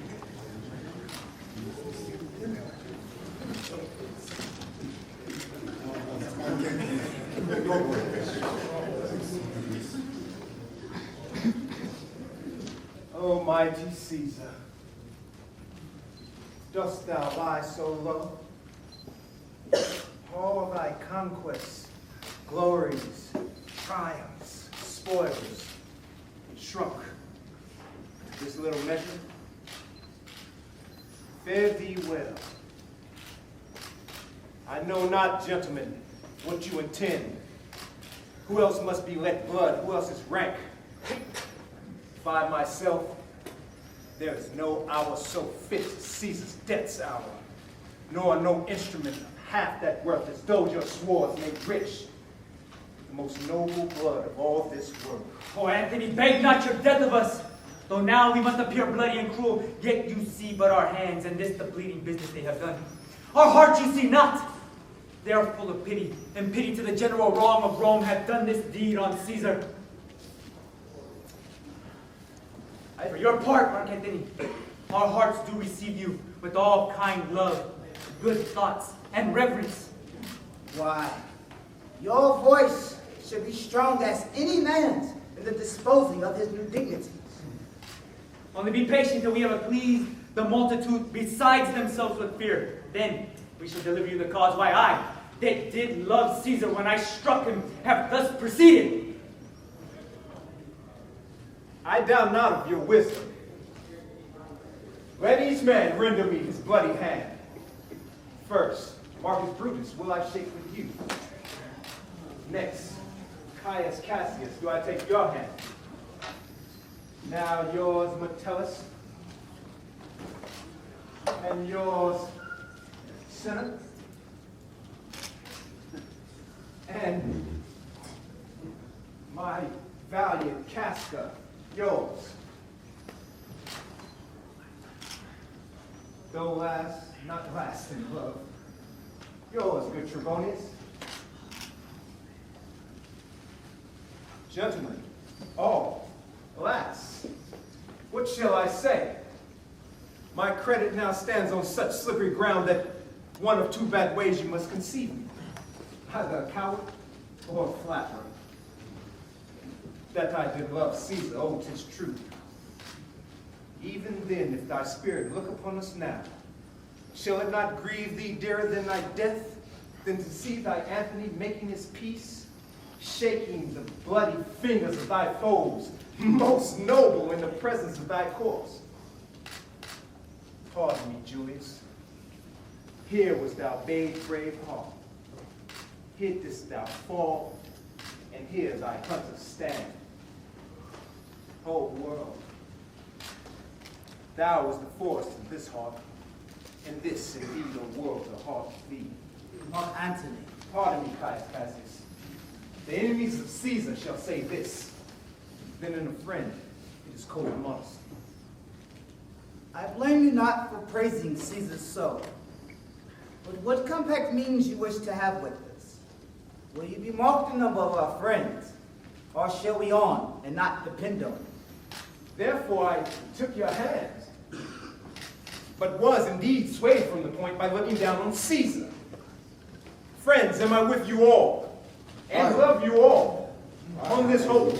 Oh, mighty Caesar, Dost thou lie so low? All thy conquests, glories, triumphs, spoils, shrunk to this little measure. Fare thee well. I know not, gentlemen, what you intend. Who else must be let blood? Who else is rank? If I myself, there is no hour so fit as Caesar's death's hour, nor no instrument of half that worth as though your swords made rich, the most noble blood of all this world. Oh, Antony, beg not your death of us. Though now we must appear bloody and cruel, yet you see but our hands, and this the bleeding business they have done. Our hearts you see not. They are full of pity, and pity to the general wrong of Rome hath done this deed on Caesar. For your part, Mark Antony, our hearts do receive you with all kind love, good thoughts, and reverence. Why, your voice should be strong as any man's in the disposing of his new dignities. Only be patient till we have appeased the multitude besides themselves with fear. Then we shall deliver you the cause why I, that did love Caesar when I struck him, have thus proceeded. I doubt not of your wisdom. Let each man render me his bloody hand. First, Marcus Brutus will I shake with you. Next, Caius Cassius, do I take your hand? Now yours, Metellus. And yours, Senate. And my valiant Casca, yours. Though last, not last in love. Yours, good Trebonius. Gentlemen, all, alas, what shall I say? My credit now stands on such slippery ground that one of two bad ways you must conceive me. Either a coward or a flatterer. That I did love Caesar, oh, 'tis true. Even then, if thy spirit look upon us now, shall it not grieve thee dearer than thy death, than to see thy Antony making his peace, shaking the bloody fingers of thy foes, most noble in the presence of thy corpse? Pardon me, Julius. Here was thou bade brave heart. Here didst thou fall, and here thy hunter stand. O world, thou was the force in this heart, and this indeed, O world, the heart of thee. Mark Antony. Pardon me, Caius Cassius. The enemies of Caesar shall say this, then in a friend it is cold modesty. I blame you not for praising Caesar so, but what compact means you wish to have with us? Will you be marked in number of our friends, or shall we on and not depend on you? Therefore I took your hands, but was indeed swayed from the point by looking down on Caesar. Friends, am I with you all, and love you all, on this hope,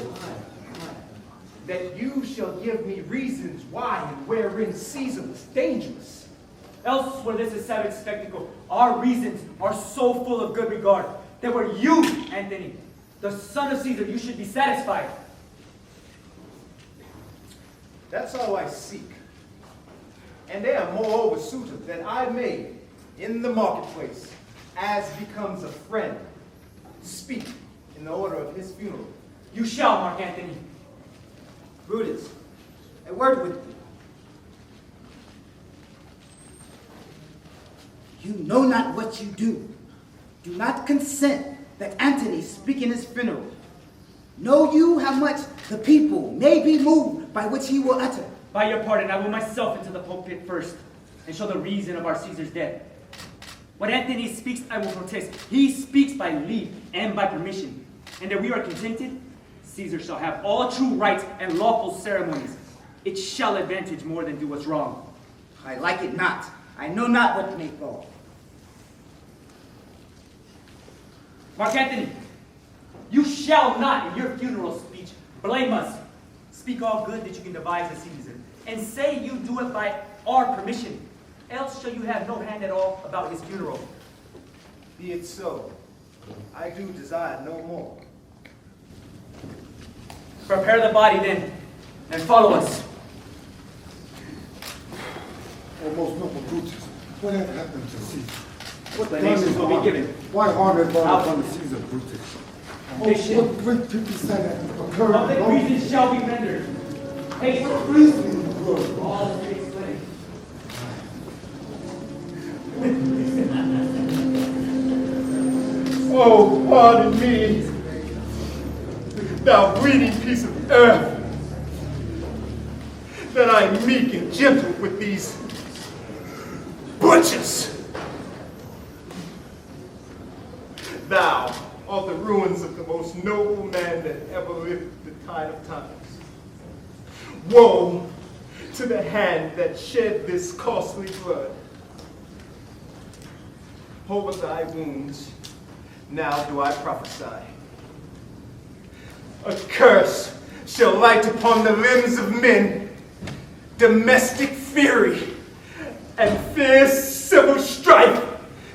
that you shall give me reasons why and wherein Caesar was dangerous. Else, were this a savage spectacle, our reasons are so full of good regard, that were you, Antony, the son of Caesar, you should be satisfied. That's all I seek. And they are moreover suited that I may, in the marketplace, as becomes a friend, speak in the order of his funeral. You shall, Mark Antony. Brutus, a word with you. You know not what you do. Do not consent that Antony speak in his funeral. Know you how much the people may be moved by which he will utter. By your pardon, I will myself into the pulpit first, and show the reason of our Caesar's death. When Antony speaks, I will protest. He speaks by leave and by permission. And that we are contented, Caesar shall have all true rights and lawful ceremonies. It shall advantage more than do us wrong. I like it not. I know not what may fall. Mark Antony, you shall not in your funeral speech blame us. Speak all good that you can devise of Caesar, and say you do it by our permission, else shall you have no hand at all about his funeral. Be it so. I do desire no more. Prepare the body then, and follow us. O most noble Brutus, what hath happened to Caesar? What Explanations will be given. Why harm had Out. brought upon Caesar, Brutus? Oh, Fiction. what great pity sight hath occurred. Public reason shall be rendered. Haste. All is explained. Oh, pardon me, thou bleeding piece of earth, that I am meek and gentle with these butchers. Thou art the ruins of the most noble man that ever lived the tide of times. Woe to the hand that shed this costly blood. Over thy wounds, now do I prophesy. A curse shall light upon the limbs of men, domestic fury, and fierce civil strife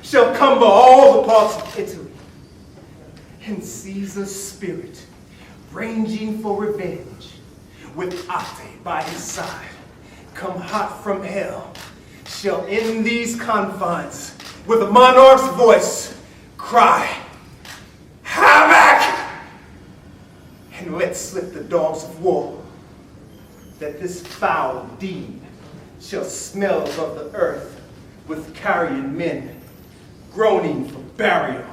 shall cumber all the parts of Italy. And Caesar's spirit, ranging for revenge, with Ate by his side, come hot from hell, shall in these confines, with a monarch's voice, cry, havoc! And let slip the dogs of war, that this foul deed shall smell above the earth with carrion men, groaning for burial.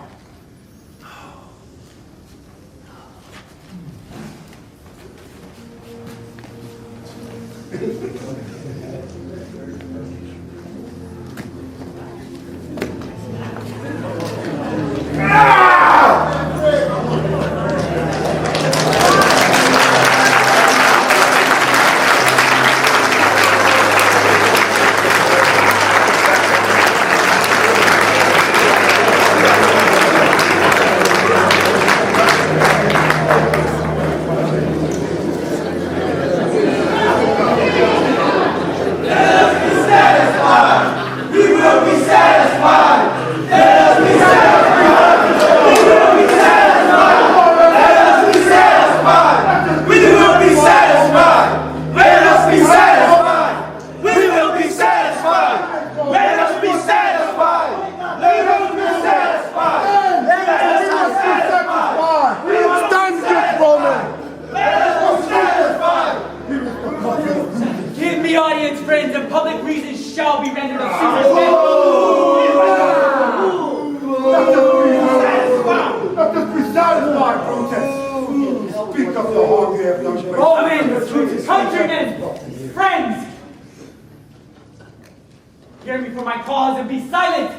Hear me for my cause and be silent,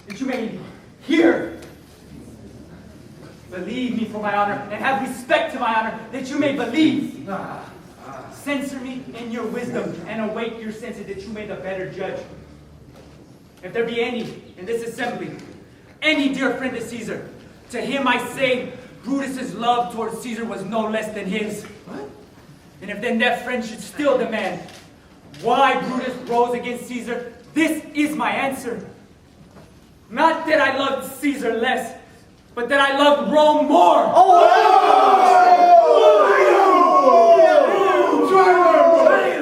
that you may hear. Believe me for my honor, and have respect to my honor, that you may believe. Censor me in your wisdom, and awake your senses, that you may the better judge. If there be any in this assembly, any dear friend of Caesar, to him I say, Brutus's love towards Caesar was no less than his. What? And if then that friend should still demand why Brutus rose against Caesar, this is my answer. Not that I loved Caesar less, but that I loved Rome more.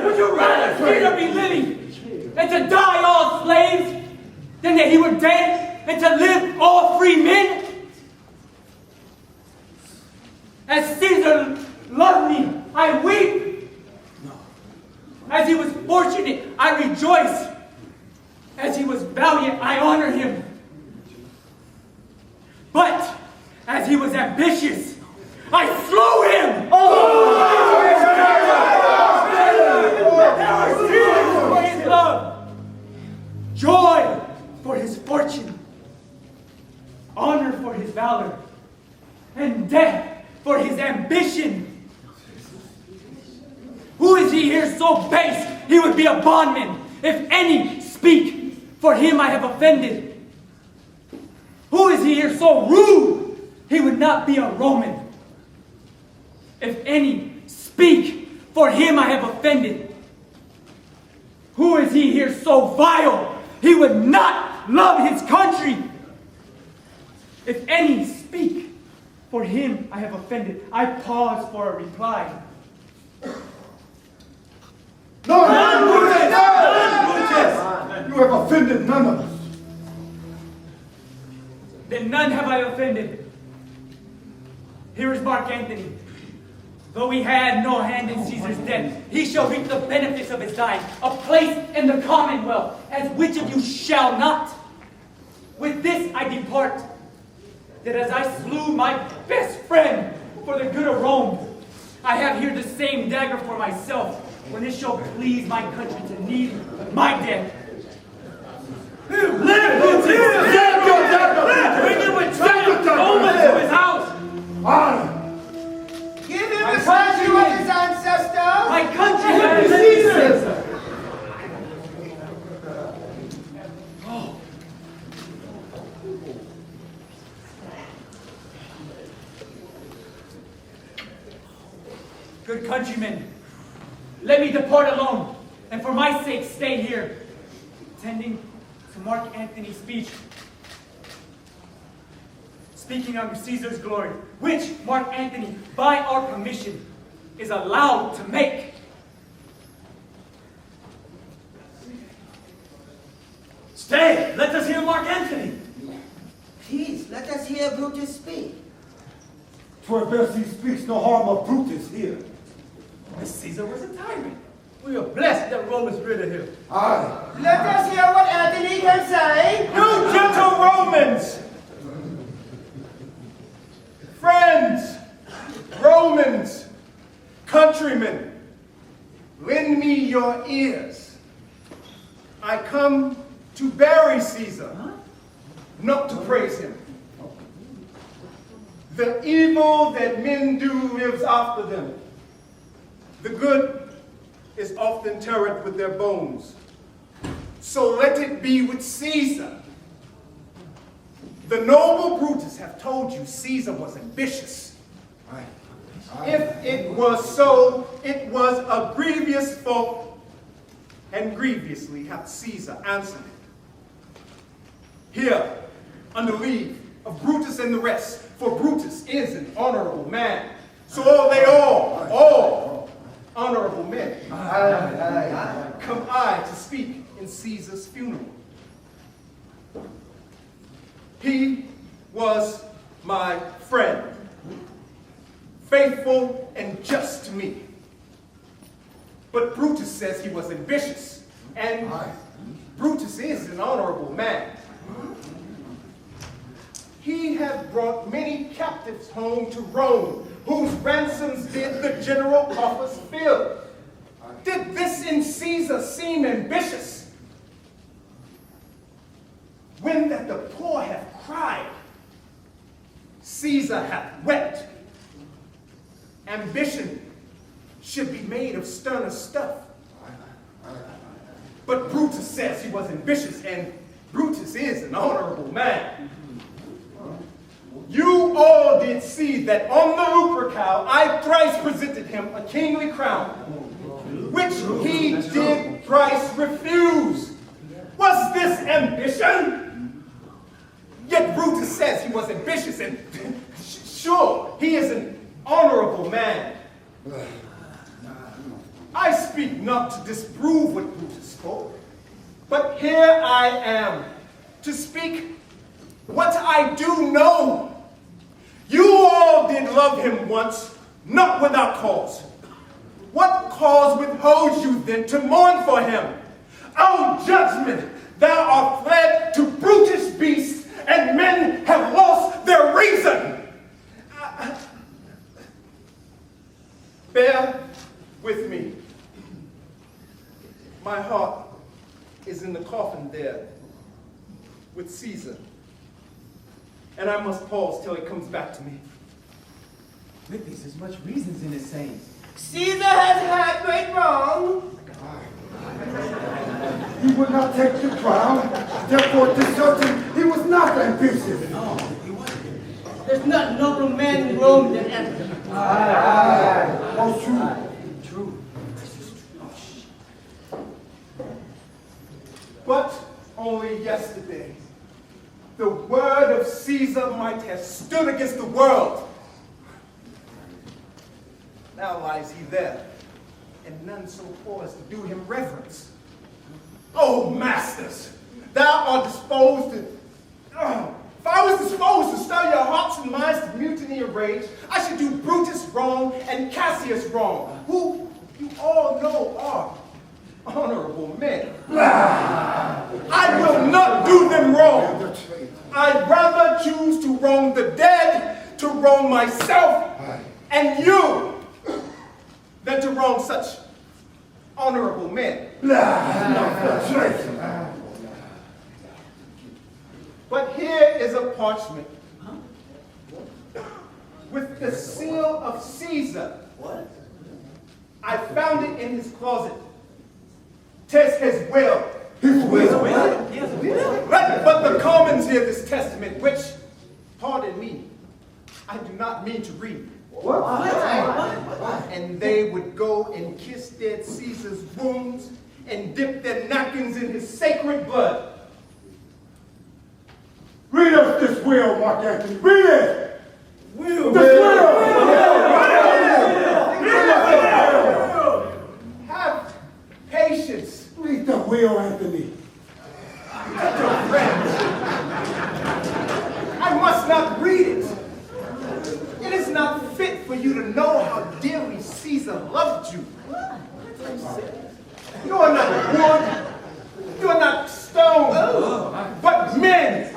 Would you rather Caesar be living and to die all slaves than that he were dead and to live all free men? As Caesar loved me, I weep. As he was fortunate, I rejoice. As he was valiant, I honor him. But as he was ambitious, I slew him! There were tears for his love, joy for his fortune, honor for his valor, and death for his ambition. Who is he here so base he would be a bondman? If any speak, for him I have offended. Who is he here so rude he would not be a Roman? If any speak, for him I have offended. Who is he here so vile would not love his country. If any speak for him I have offended, I pause for a reply. None, Brutus! You have offended none of us. Then none have I offended. Here is Mark Antony. Though he had no hand in Caesar's death, he shall reap the benefits of his dying, a place in the commonwealth, as which of you shall not? With this I depart, that as I slew my best friend for the good of Rome, I have here the same dagger for myself, when it shall please my country to need my death. Let him go! Bring him with triumph, Roman to his house! Honor! Give him the statue of his ancestors! My country has Caesar! Good countrymen, let me depart alone, and for my sake stay here, attending to Mark Antony's speech, speaking of Caesar's glory, which Mark Antony, by our permission, is allowed to make. Stay! Let us hear Mark Antony! Please, let us hear Brutus speak. 'Twere best he speaks no harm of Brutus here. Caesar was a tyrant. We are blessed that Rome is rid of him. Aye. Let us hear what Antony can say. You gentle Romans! Friends, Romans, countrymen, lend me your ears. I come to bury Caesar, not to praise him. The evil that men do lives after them. The good is often interred with their bones. So let it be with Caesar. The noble Brutus have told you Caesar was ambitious. If it was so, it was a grievous fault, and grievously hath Caesar answered it. Here, under leave of Brutus and the rest, for Brutus is an honorable man. So are they all honorable men. Come I to speak in Caesar's funeral. He was my friend, faithful and just to me. But Brutus says he was ambitious, and Brutus is an honorable man. He had brought many captives home to Rome, whose ransoms did the general coffers fill. Did this in Caesar seem ambitious? When that the poor have cried, Caesar hath wept. Ambition should be made of sterner stuff. But Brutus says he was ambitious, and Brutus is an honorable man. You all did see that on the Lupercal I thrice presented him a kingly crown, which he did thrice refuse. Was this ambition? Yet Brutus says he was ambitious, and sure, he is an honorable man. I speak not to disprove what Brutus spoke, but here I am to speak what I do know. You all did love him once, not without cause. What cause withholds you then to mourn for him? O judgment, thou art fled to brutish beasts, and men have lost their reason. Bear with me. My heart is in the coffin there with Caesar. And I must pause till he comes back to me. Methinks there's much reasons in his sayings. Caesar has had great wrong. He would not take the crown, therefore to certain he was not ambitious. There's not noble man in Rome than Antony. Oh, true. But only yesterday, the word of Caesar might have stood against the world. Now lies he there, and none so poor as to do him reverence. Oh, masters, thou art disposed to... if I was disposed to stir your hearts and minds to mutiny and rage, I should do Brutus wrong and Cassius wrong, who you all know are honorable men. I will not do them wrong. I'd rather choose to wrong the dead, to wrong myself and you, than to wrong such honorable men. But here is a parchment with the seal of Caesar. What? I found it in his closet. 'Tis his will. His will? He has a will? Let but the commons hear this testament, which, pardon me, I do not mean to read. What? And they would go and kiss dead Caesar's wounds and dip their napkins in his sacred blood. Read us this will, Mark Antony. Read it. Will. This will. Have patience. Read the will, Anthony. I must not read it. It is not fit for you to know how dearly Caesar loved you. You are not wood. You are not stone, but men.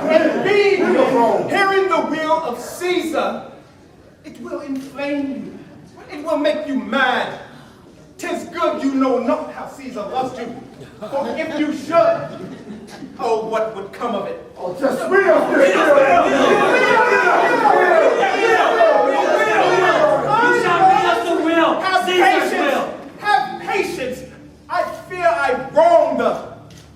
And being hearing the will of Caesar, it will inflame you. It will make you mad. 'Tis good you know not how Caesar loves you. For if you should, oh, what would come of it? Oh, just read us this will. You shall read us the will. Have Caesar's patience. will. Have patience. I fear I wrong the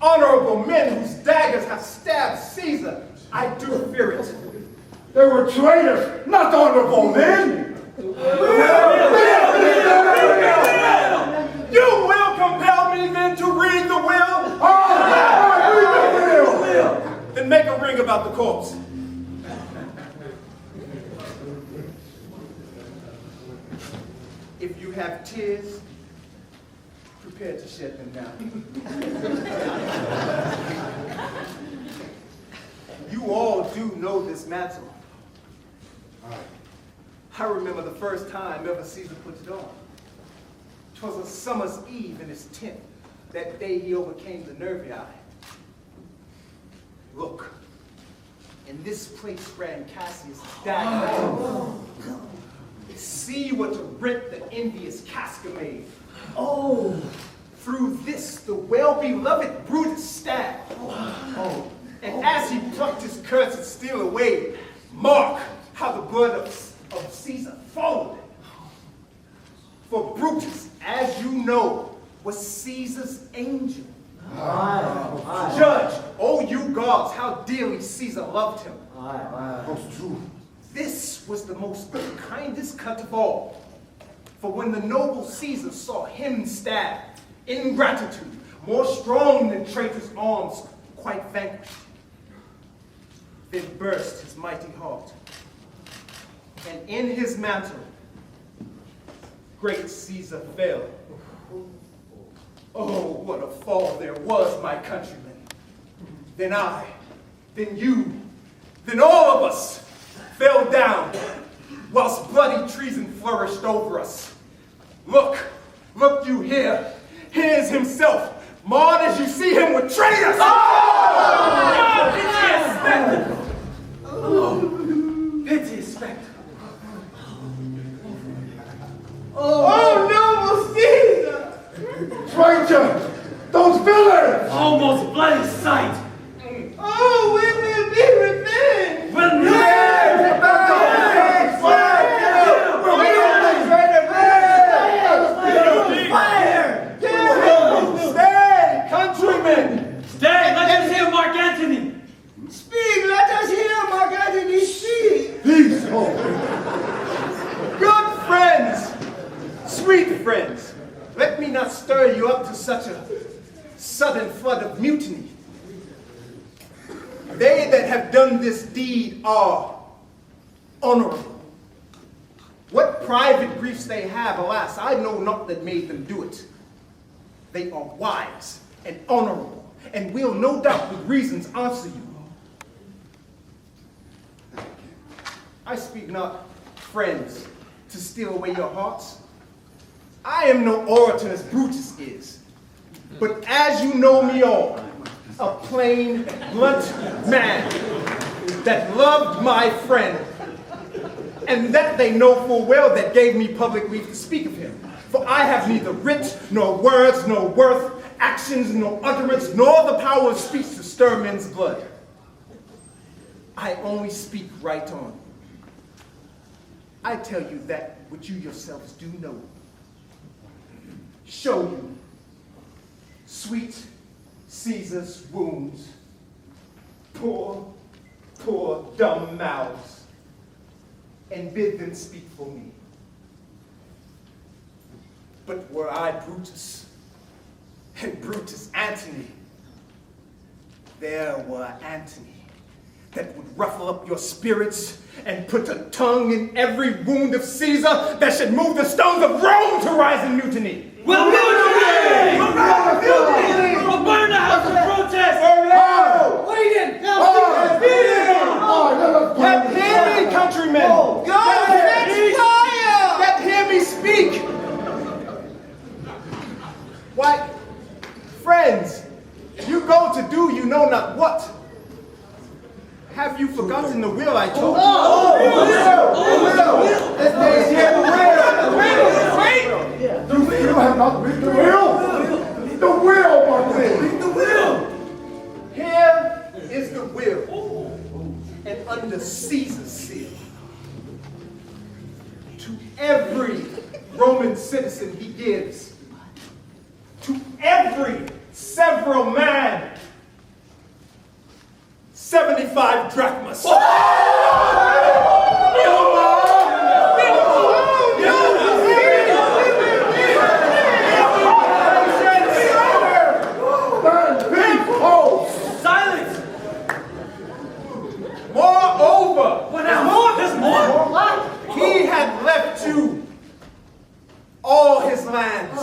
honorable men whose daggers have stabbed Caesar. I do fear it. They were traitors, not honorable men. You will compel me then to read the will? Read the will. Then make a ring about the corpse. If you have tears, prepare to shed them now. You all do know this mantle. I remember the first time ever Caesar put it on. 'Twas a summer's eve in his tent, that day he overcame the Nervii. Look, in this place ran Cassius' dagger. See what a rent the envious Casca made. Oh, through this the well-beloved Brutus stabbed. Oh, and as he plucked his cursed steel away, mark how the blood of Caesar followed. For Brutus, as you know, was Caesar's angel. Judge, oh you gods, how dearly Caesar loved him. That's true. This was the most kindest cut of all. For when the noble Caesar saw him stabbed, ingratitude, more strong than traitor's arms, quite vanquished, then burst his mighty heart. And in his mantle, great Caesar fell. Oh, what a fall there was, my countrymen. Then I, then you, then all of us fell down, whilst bloody treason flourished over us. Look, look you here. Here's himself, marred as you see him with traitors. Piteous spectre. Oh, noble Caesar! Traitor! Those villains! Almost bloody sight. Oh, we will be revenged! Will Stay, countrymen! Stay, let us hear Mark Antony. Speak, let us hear Mark Antony speak. Peace. Good friends, sweet friends, let me not stir you up to such a sudden flood of mutiny. They that have done this deed are honorable. What private griefs they have, alas, I know not that made them do it. They are wise and honorable, and will no doubt with reasons answer you. I speak not, friends, to steal away your hearts. I am no orator as Brutus is, but as you know me all, a plain, blunt man that loved my friend, and that they know full well that gave me public leave to speak of him. For I have neither writ, nor words, nor worth, actions, nor utterance, nor the power of speech to stir men's blood. I only speak right on. I tell you that which you yourselves do know. Show you sweet Caesar's wounds, poor, poor dumb mouths, and bid them speak for me. But were I Brutus, and Brutus Antony, there were Antony that would ruffle up your spirits and put a tongue in every wound of Caesar that should move the stones of Rome to rise in mutiny. We'll mutiny! We'll rise in mutiny! We'll burn the house of protest! Waiting! Let hear me, countrymen! Let hear me speak! Why, friends, you go to do you know not what. Have you forgotten the will I told you? You have not read the will! The will, my friend! Read the will! Here is the will, and under Caesar's seal. To every Roman citizen he gives, to every several man, 75 drachmas. Silence! Moreover, What now? More? There's more? he had left you all his lands.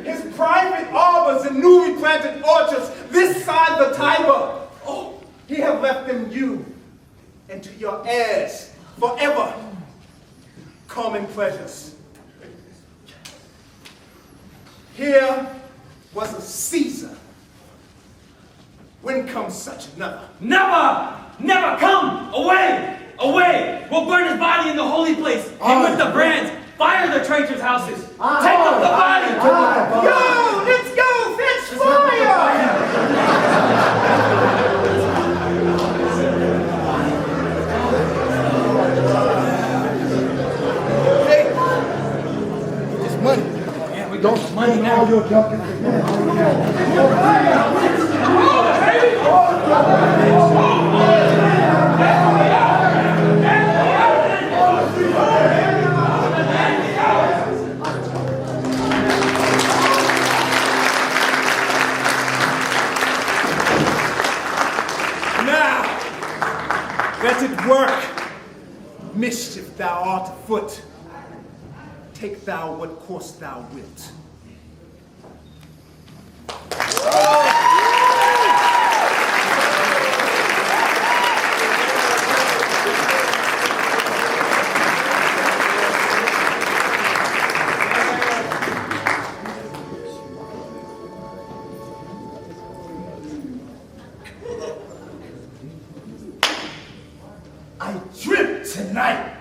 His private arbors and newly planted orchards this side the Tiber. He had left them you and to your heirs forever. Common pleasures. Here was a Caesar. When comes such another? Never! Never come! Away! Away! We'll burn his body in the holy place, and with the brands, fire the traitors' houses. Take up the body! Yo, let's go! Fetch fire! Hey, it's money. Yeah, we got some money now. All your junk is now, let it work. Mischief thou art afoot. Take thou what course thou wilt. I dreamt tonight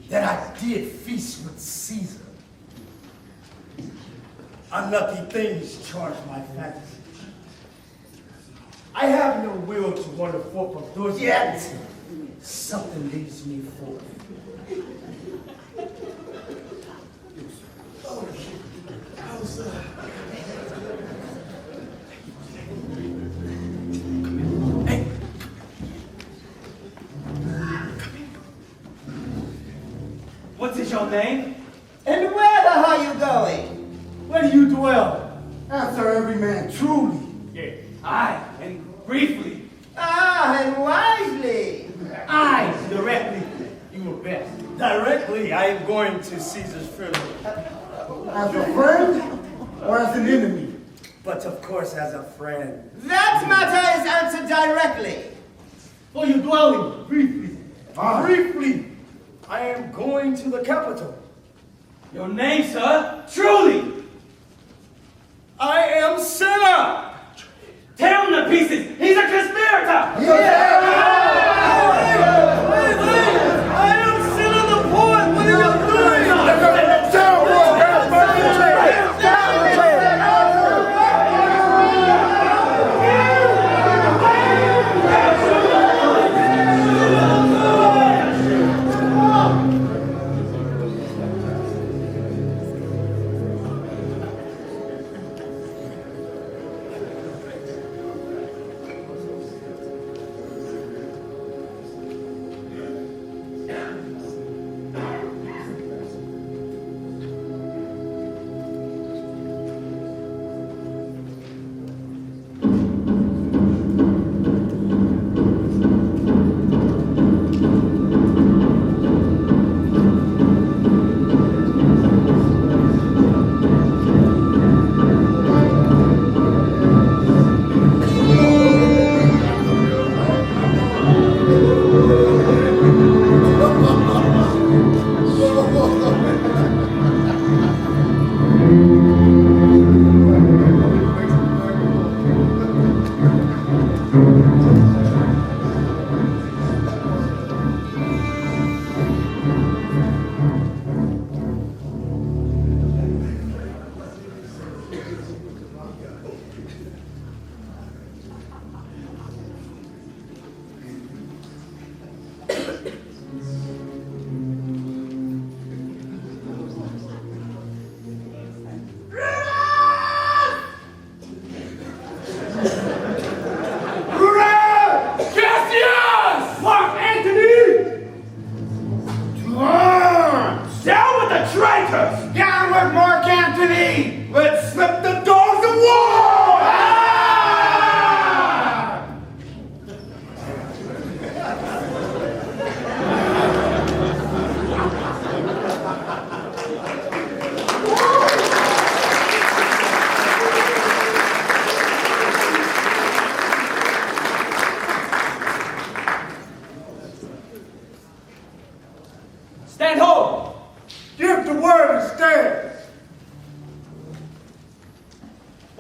that I did feast with Caesar. Unlucky things charge my fantasy. I have no will to wander forth from doors, yet something leads me forth. What is your name? And where the hell you going? Where do you dwell? Answer every man truly. Yea, aye, and briefly. Ah, and wisely. Aye, directly. You were best. Directly, I am going to Caesar's funeral. As a friend or as an enemy? But of course, as a friend. That matter is answered directly. Where you dwelling? Briefly. Briefly, I am going to the capital. Your name, sir? Truly. I am Cinna. Tear him to pieces. He's a conspirator. I am Cinna the poet. What are you doing?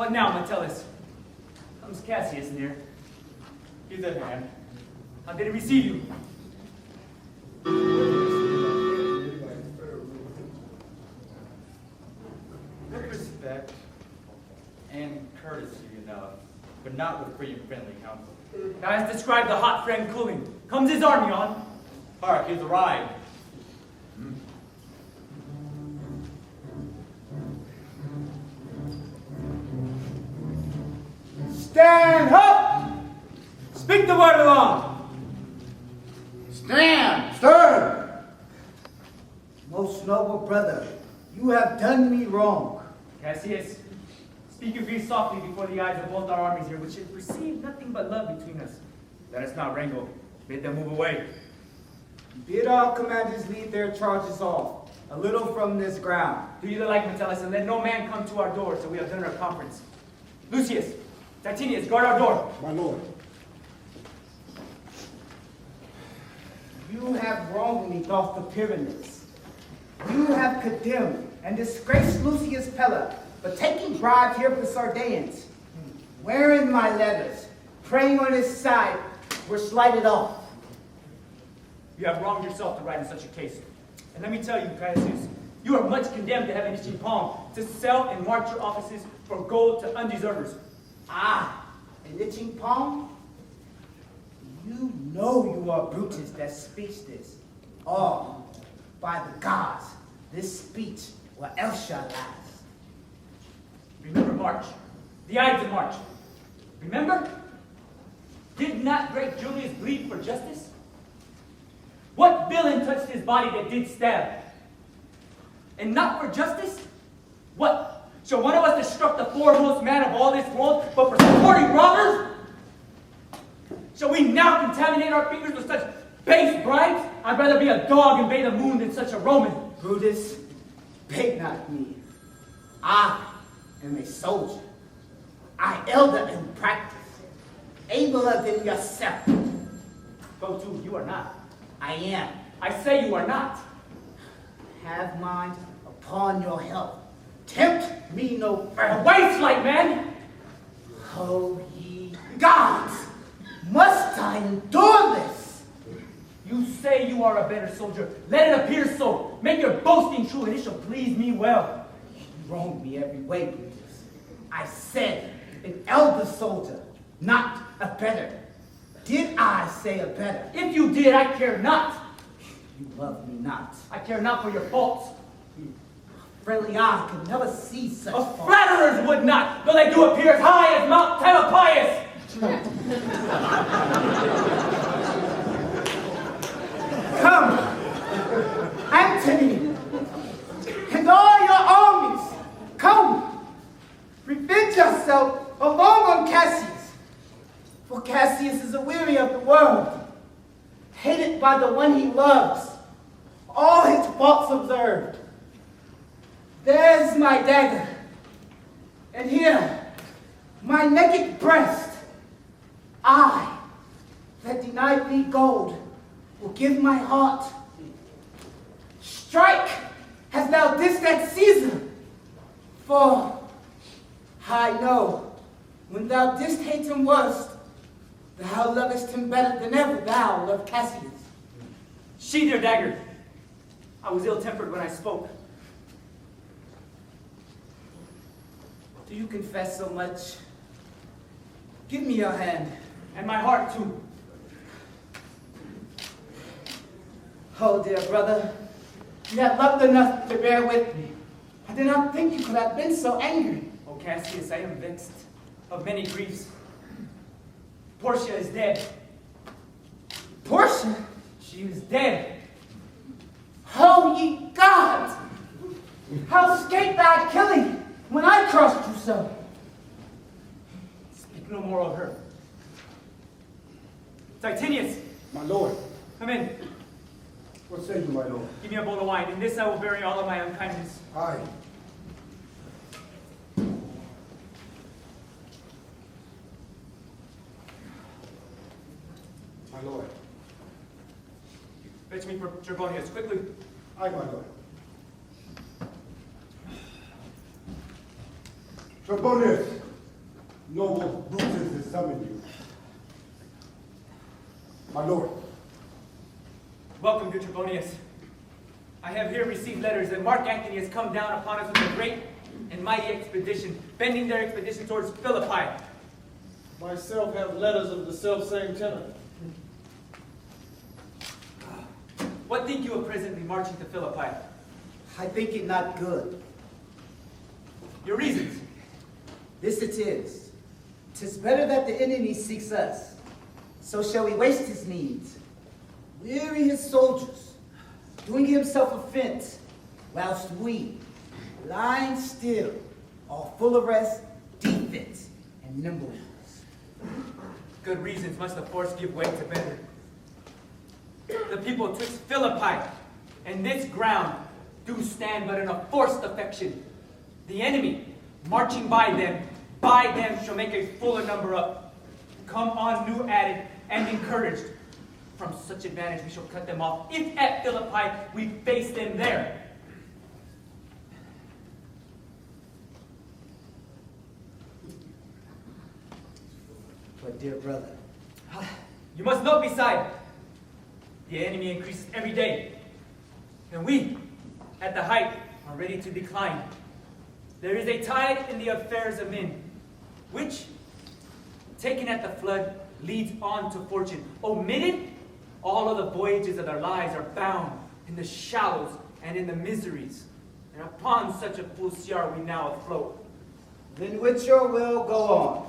What now, Metellus? Comes Cassius near. He's at hand. How did he receive you? With respect and courtesy enough, but not with free and friendly counsel. Thou hast described the hot friend cooling. Comes his army on. Hark, he's arrived. Stand up! Speak the word along! Stand! Stand! Most noble brother, you have done me wrong. Cassius, speak your views softly before the eyes of both our armies here, which should perceive nothing but love between us. Let us not wrangle. Bid them move away. Bid all commanders lead their charges off, a little from this ground. Do you the like, Metellus, and let no man come to our door till we have done our conference. Lucius, Titinius, guard our door. My lord. You have wrongly doffed the pyramids. You have condemned and disgraced Lucius Pella for taking bribes here for Sardaeans. Wherein my letters, praying on his side, were slighted off. You have wronged yourself to write in such a case. And let me tell you, Cassius, you are much condemned to have an itching palm, to sell and march your offices for gold to undeservers. Ah, an itching palm? You know you are Brutus that speaks this. Oh, by the gods, this speech will else shall last. Remember March, the Ides of March. Remember? Did not great Julius bleed for justice? What villain touched his body that did stab? and not for justice? What? Shall one of us instruct the foremost man of all this world, but for supporting robbers? Shall we now contaminate our fingers with such base bribes? I'd rather be a dog and bathe the moon than such a Roman. Brutus, beg not me. I am a soldier. I elder in practice, abler than yourself. Go to, you are not. I am. I say you are not. Have mind upon your health. Tempt me no further. A waste-like man! Oh, ye gods! Must I endure this? You say you are a better soldier. Let it appear so. Make your boasting true, and it shall please me well. You wrong me every way, Brutus. I said an elder soldier, not a better. Did I say a better? If you did, I care not. You love me not. I care not for your faults. A friendly eye can never see such faults. Flatterers would not, though they do appear as high as Mount Tamalpais. Come, Antony, and all your armies, come, revenge yourself along on Cassius, for Cassius is aweary of the world, hated by the one he loves, all his faults observed. There's my dagger, and here, my naked breast. I, that denied thee gold, will give my heart. Strike, as thou didst at Caesar, for I know, when thou didst hate him worst, thou lovest him better than ever thou loved Cassius. Sheathe your dagger. I was ill-tempered when I spoke. Do you confess so much? Give me your hand. And my heart, too. Oh, dear brother, you have loved enough to bear with me. I did not think you could have been so angry. O Cassius, I am vexed of many griefs. Portia is dead. Portia? She is dead. Oh, ye gods! How escaped thy killing when I crossed you so? Speak no more of her. Titinius! My lord. Come in. What say you, my lord? Give me a bowl of wine. In this I will bury all of my unkindness. Aye. My lord. Fetch me Trebonius, quickly. Aye, my lord. Trebonius, noble Brutus has summoned you. My lord. Welcome, good Trebonius. I have here received letters that Mark Antony has come down upon us with a great and mighty expedition, bending their expedition towards Philippi. Myself have letters of the self-same tenor. What think you of presently marching to Philippi? I think it not good. Your reasons? This it is. 'Tis better that the enemy seeks us. So shall we waste his needs, weary his soldiers, doing himself offense, whilst we, lying still, are full of rest, defense, and nimbleness. Good reasons must the force give way to better. The people twixt Philippi and this ground do stand but in a forced affection. The enemy, marching by them shall make a fuller number up. Come on new added and encouraged. From such advantage we shall cut them off, if at Philippi we face them there. But dear brother, You must note beside, the enemy increases every day, and we, at the height, are ready to decline. There is a tide in the affairs of men, which, taken at the flood, leads on to fortune. Omitted, all of the voyages of their lives are bound in the shallows and in the miseries. And upon such a full sea are we now afloat. then with your will go on.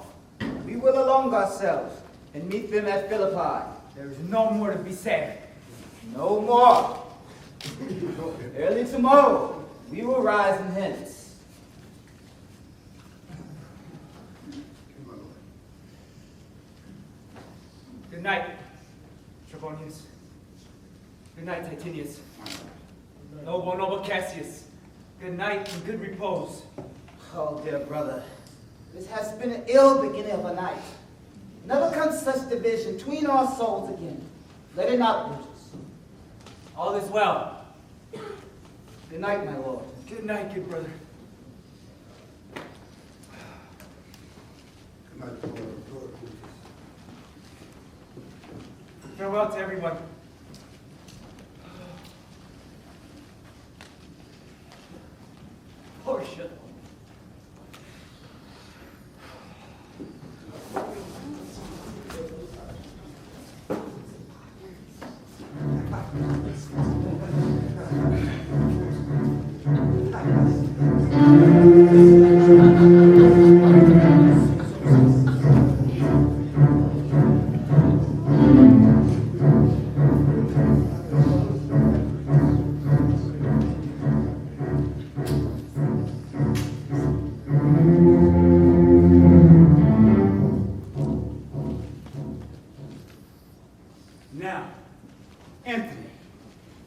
We will along ourselves and meet them at Philippi. There is no more to be said. No more. Early tomorrow, We will rise in hence. Good night, Trebonius. Good night, Titinius. Noble Cassius. Good night and good repose. Oh, dear brother, this has been an ill beginning of a night. Never comes such division between our souls again. Let it not, Brutus. All is well. Good night, my lord. Good night, good brother. Good night, Lord. Farewell to everyone. Portia. Now, Anthony,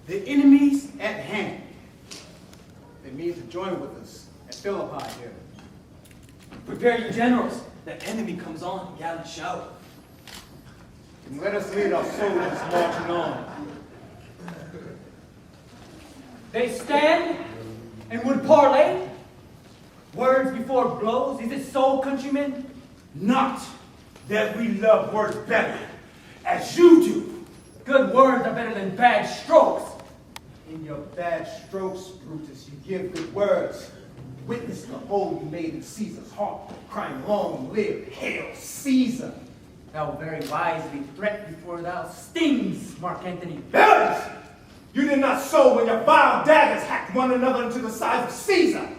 the enemy's at hand. They mean to join with us at Philippi here. Prepare your generals. The enemy comes on in gallant show. And let us lead our soldiers marching on. They stand and would parley. Words before blows. Is it so, countrymen? Not that we love words better, as you do. Good words are better than bad strokes. In your bad strokes, Brutus, you give good words. Witness the hole you made in Caesar's heart, crying, long live Hail Caesar. Thou very wisely threat before thou stings, Mark Antony. Villains! You did not sow when your vile daggers hacked one another into the size of Caesar.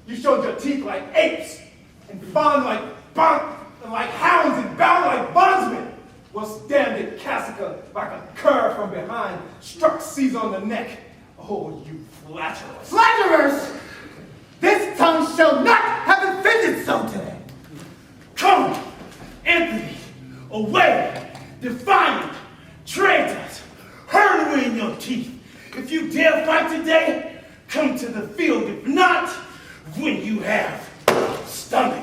You showed your teeth like apes, and fawned like hounds, and bound like bondsmen. Whilst damned Cassica, like a cur from behind, struck Caesar on the neck. Oh, you flatterers! Flatterers! This tongue shall not have offended so today. Come, Anthony, away, defiant, traitors, hurl away in your teeth. If you dare fight today, come to the field. If not, when you have stomach.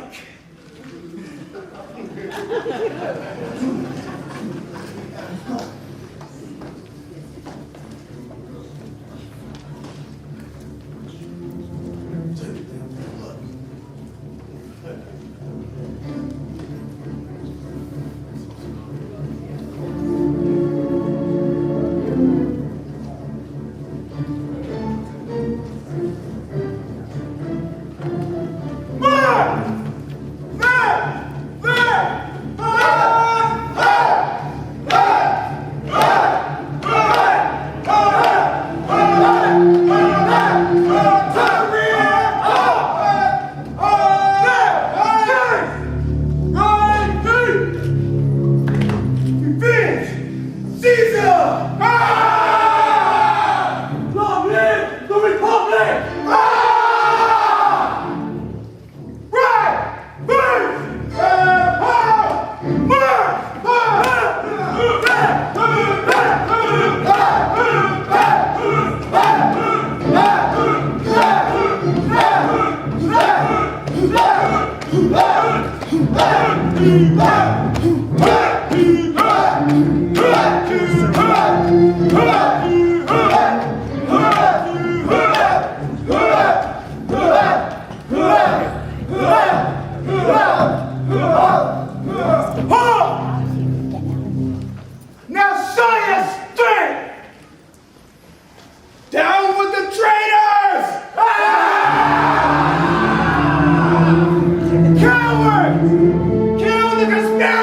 Kill the conspirators!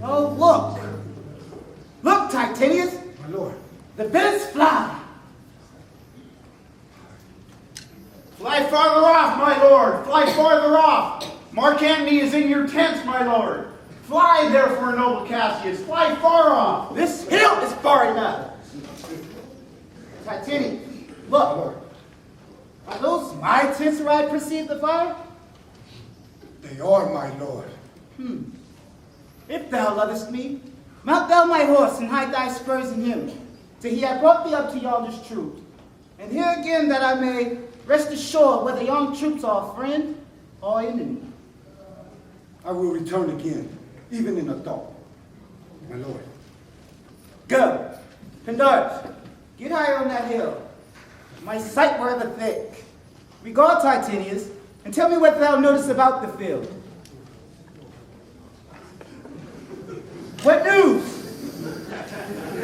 Oh, look! Look, Titanius! My lord. The birds fly! Fly farther off, my lord! Fly farther off! Mark Antony is in your tents, my lord! Fly, therefore, noble Cassius! Fly far off! This hill is far enough! Titanius, look! Are those my tents where I perceive the fire? They are, my lord. If thou lovest me, mount thou my horse and hide thy spurs in him, till he have brought thee up to yonder's troop. And here again that I may rest assured whether yon troops are friend or enemy. I will return again, even in a thought. My lord. Go, Pandars, get higher on that hill. My sight were ever thick. Regard Titanius, and tell me what thou notice about the field. What news?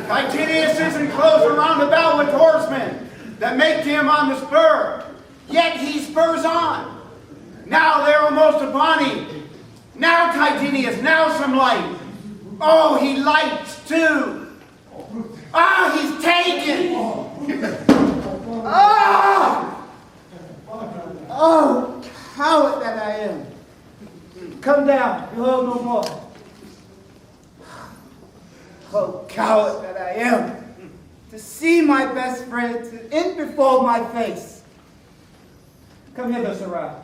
Titanius is enclosed around about with horsemen that make him on the spur. Yet he spurs on. Now they are almost upon him. Now Titanius, now some light. Oh, he lights too. Ah, he's taken. Ah! Oh, coward that I am. Come down, behold no more. Oh, coward that I am, to see my best friend in before my face. Come hither, Suraya.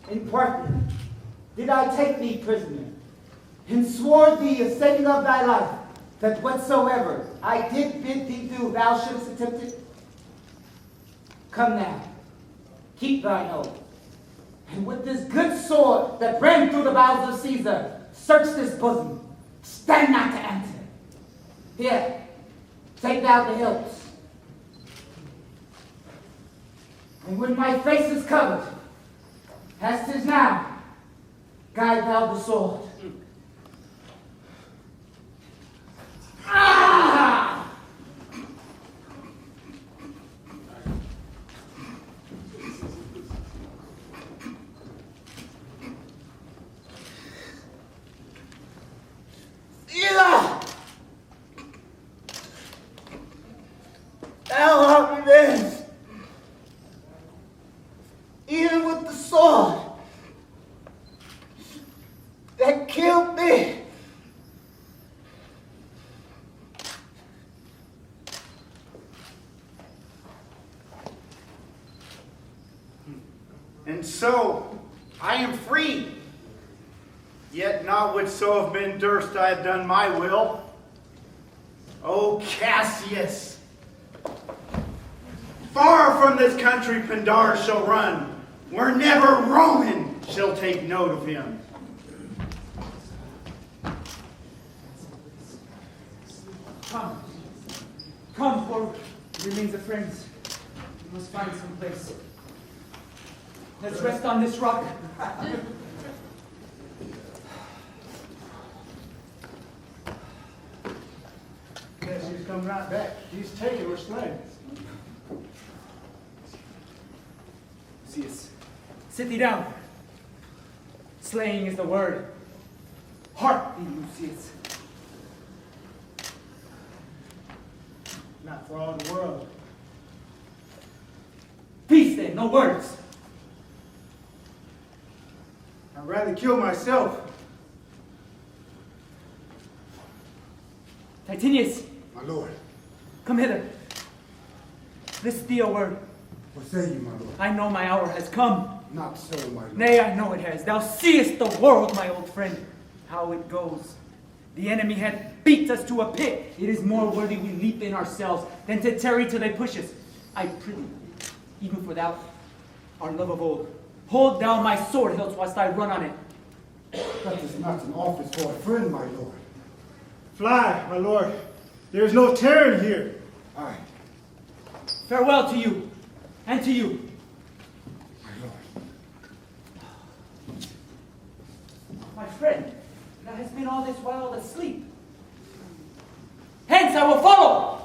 In Parthia did I take thee prisoner, and swore thee a saving of thy life, that whatsoever I did bid thee do, thou shouldst attempt it? Come now, keep thine oath. And with this good sword that ran through the bowels of Caesar, search this bosom. Stand not to answer. Here, take thou the hilts. And when my face is covered, as 'tis now, guide thou the sword. Ah! Thou art revenge. Even with the sword that killed me. And so I am free. Yet not would so have been durst I have done my will. O Cassius, far from this country Pandar shall run, where never Roman shall take note of him. Come. Come forward. Remains of friends. We must find some place. Let's rest on this rock. Yes, he's come right back. He's taken or slain. Lucius, sit thee down. Slaying is the word. Hark thee, Lucius. Not for all the world. Peace then, no words. I'd rather kill myself. Titanius, My lord. come hither. This thee a word. What say you, my lord? I know my hour has come. Not so, my lord. Nay, I know it has. Thou seest the world, my old friend, how it goes. The enemy hath beat us to a pit. It is more worthy we leap in ourselves than to tarry till they push us. I prithee, even for thou, our love of old, hold thou my sword hilt whilst I run on it. That is not an office for a friend, my lord. Fly, my lord. There is no terror here. Aye, Farewell to you, and to you. my lord. My friend, thou hast been all this while asleep. I will follow.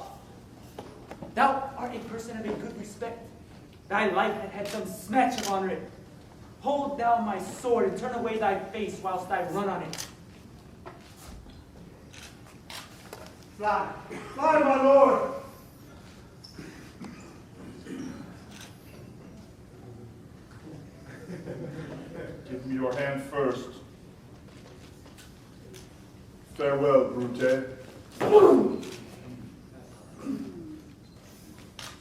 Thou art a person of a good respect. Thy life had some smatch of honor in it. Hold thou my sword and turn away thy face whilst I run on it. Fly, fly, my lord. Give me your hand first. Farewell, Brute.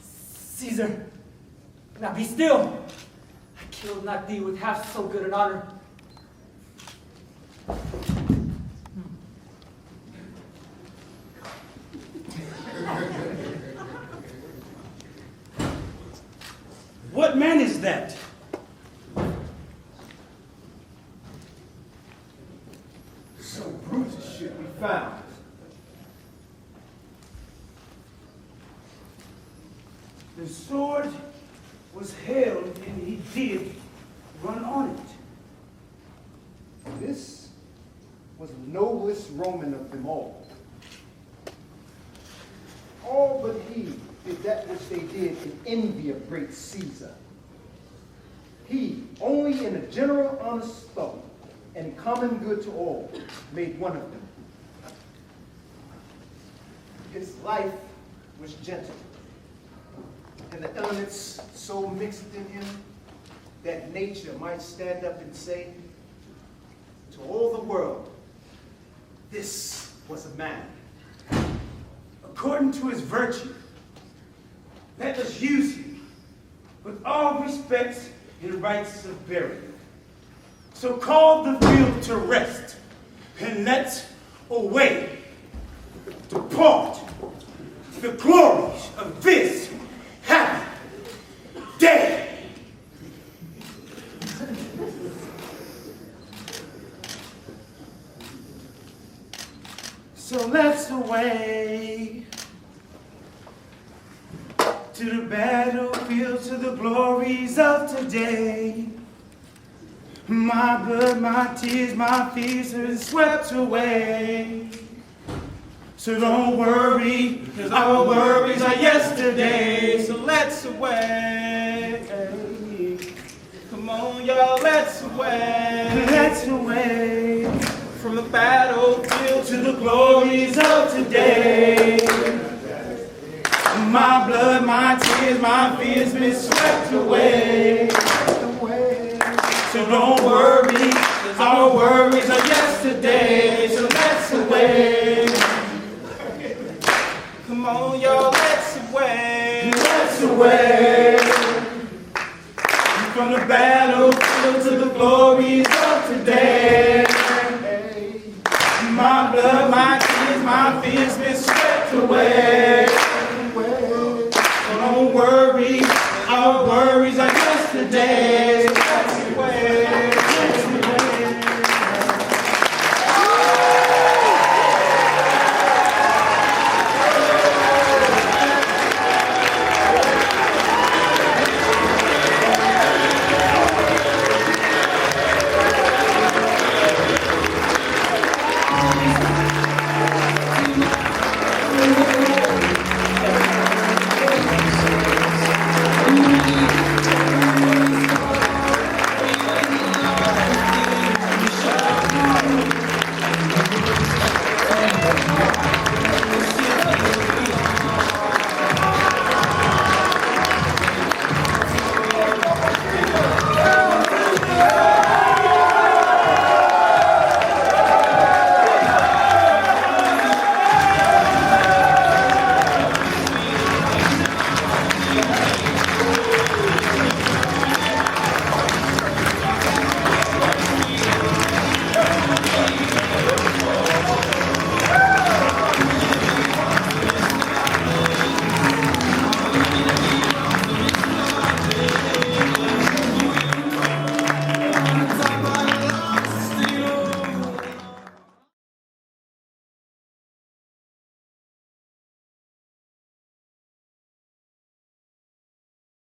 Caesar, now be still. I killed not thee with half so good an honor. What man is that? So Brutus should be found. The sword was held and he did run on it. This was the noblest Roman of them all. All but he did that which they did in envy of great Caesar. He, only in a general honest thought and common good to all, made one of them. His life was gentle, and the elements so mixed in him that nature might stand up and say to all the world, this was a man. According to his virtue, let us use him with all respect and rights of burial. So call the field to rest, and let away depart to the glories of this happy day. So let's away to the battlefield, to the glories of today. My blood, my tears, my fears are swept away. So don't worry, cause our worries are yesterday. So let's away. Come on, y'all, let's away. Let's away from the battlefield to the glories of today. My blood, my tears, my fears been swept away. So don't worry, cause our worries are yesterday. So let's away. Come on, y'all, let's away. Let's away from the battlefield to the glories of today. My blood, my tears, my fears been swept away. So don't worry, our worries are yesterday.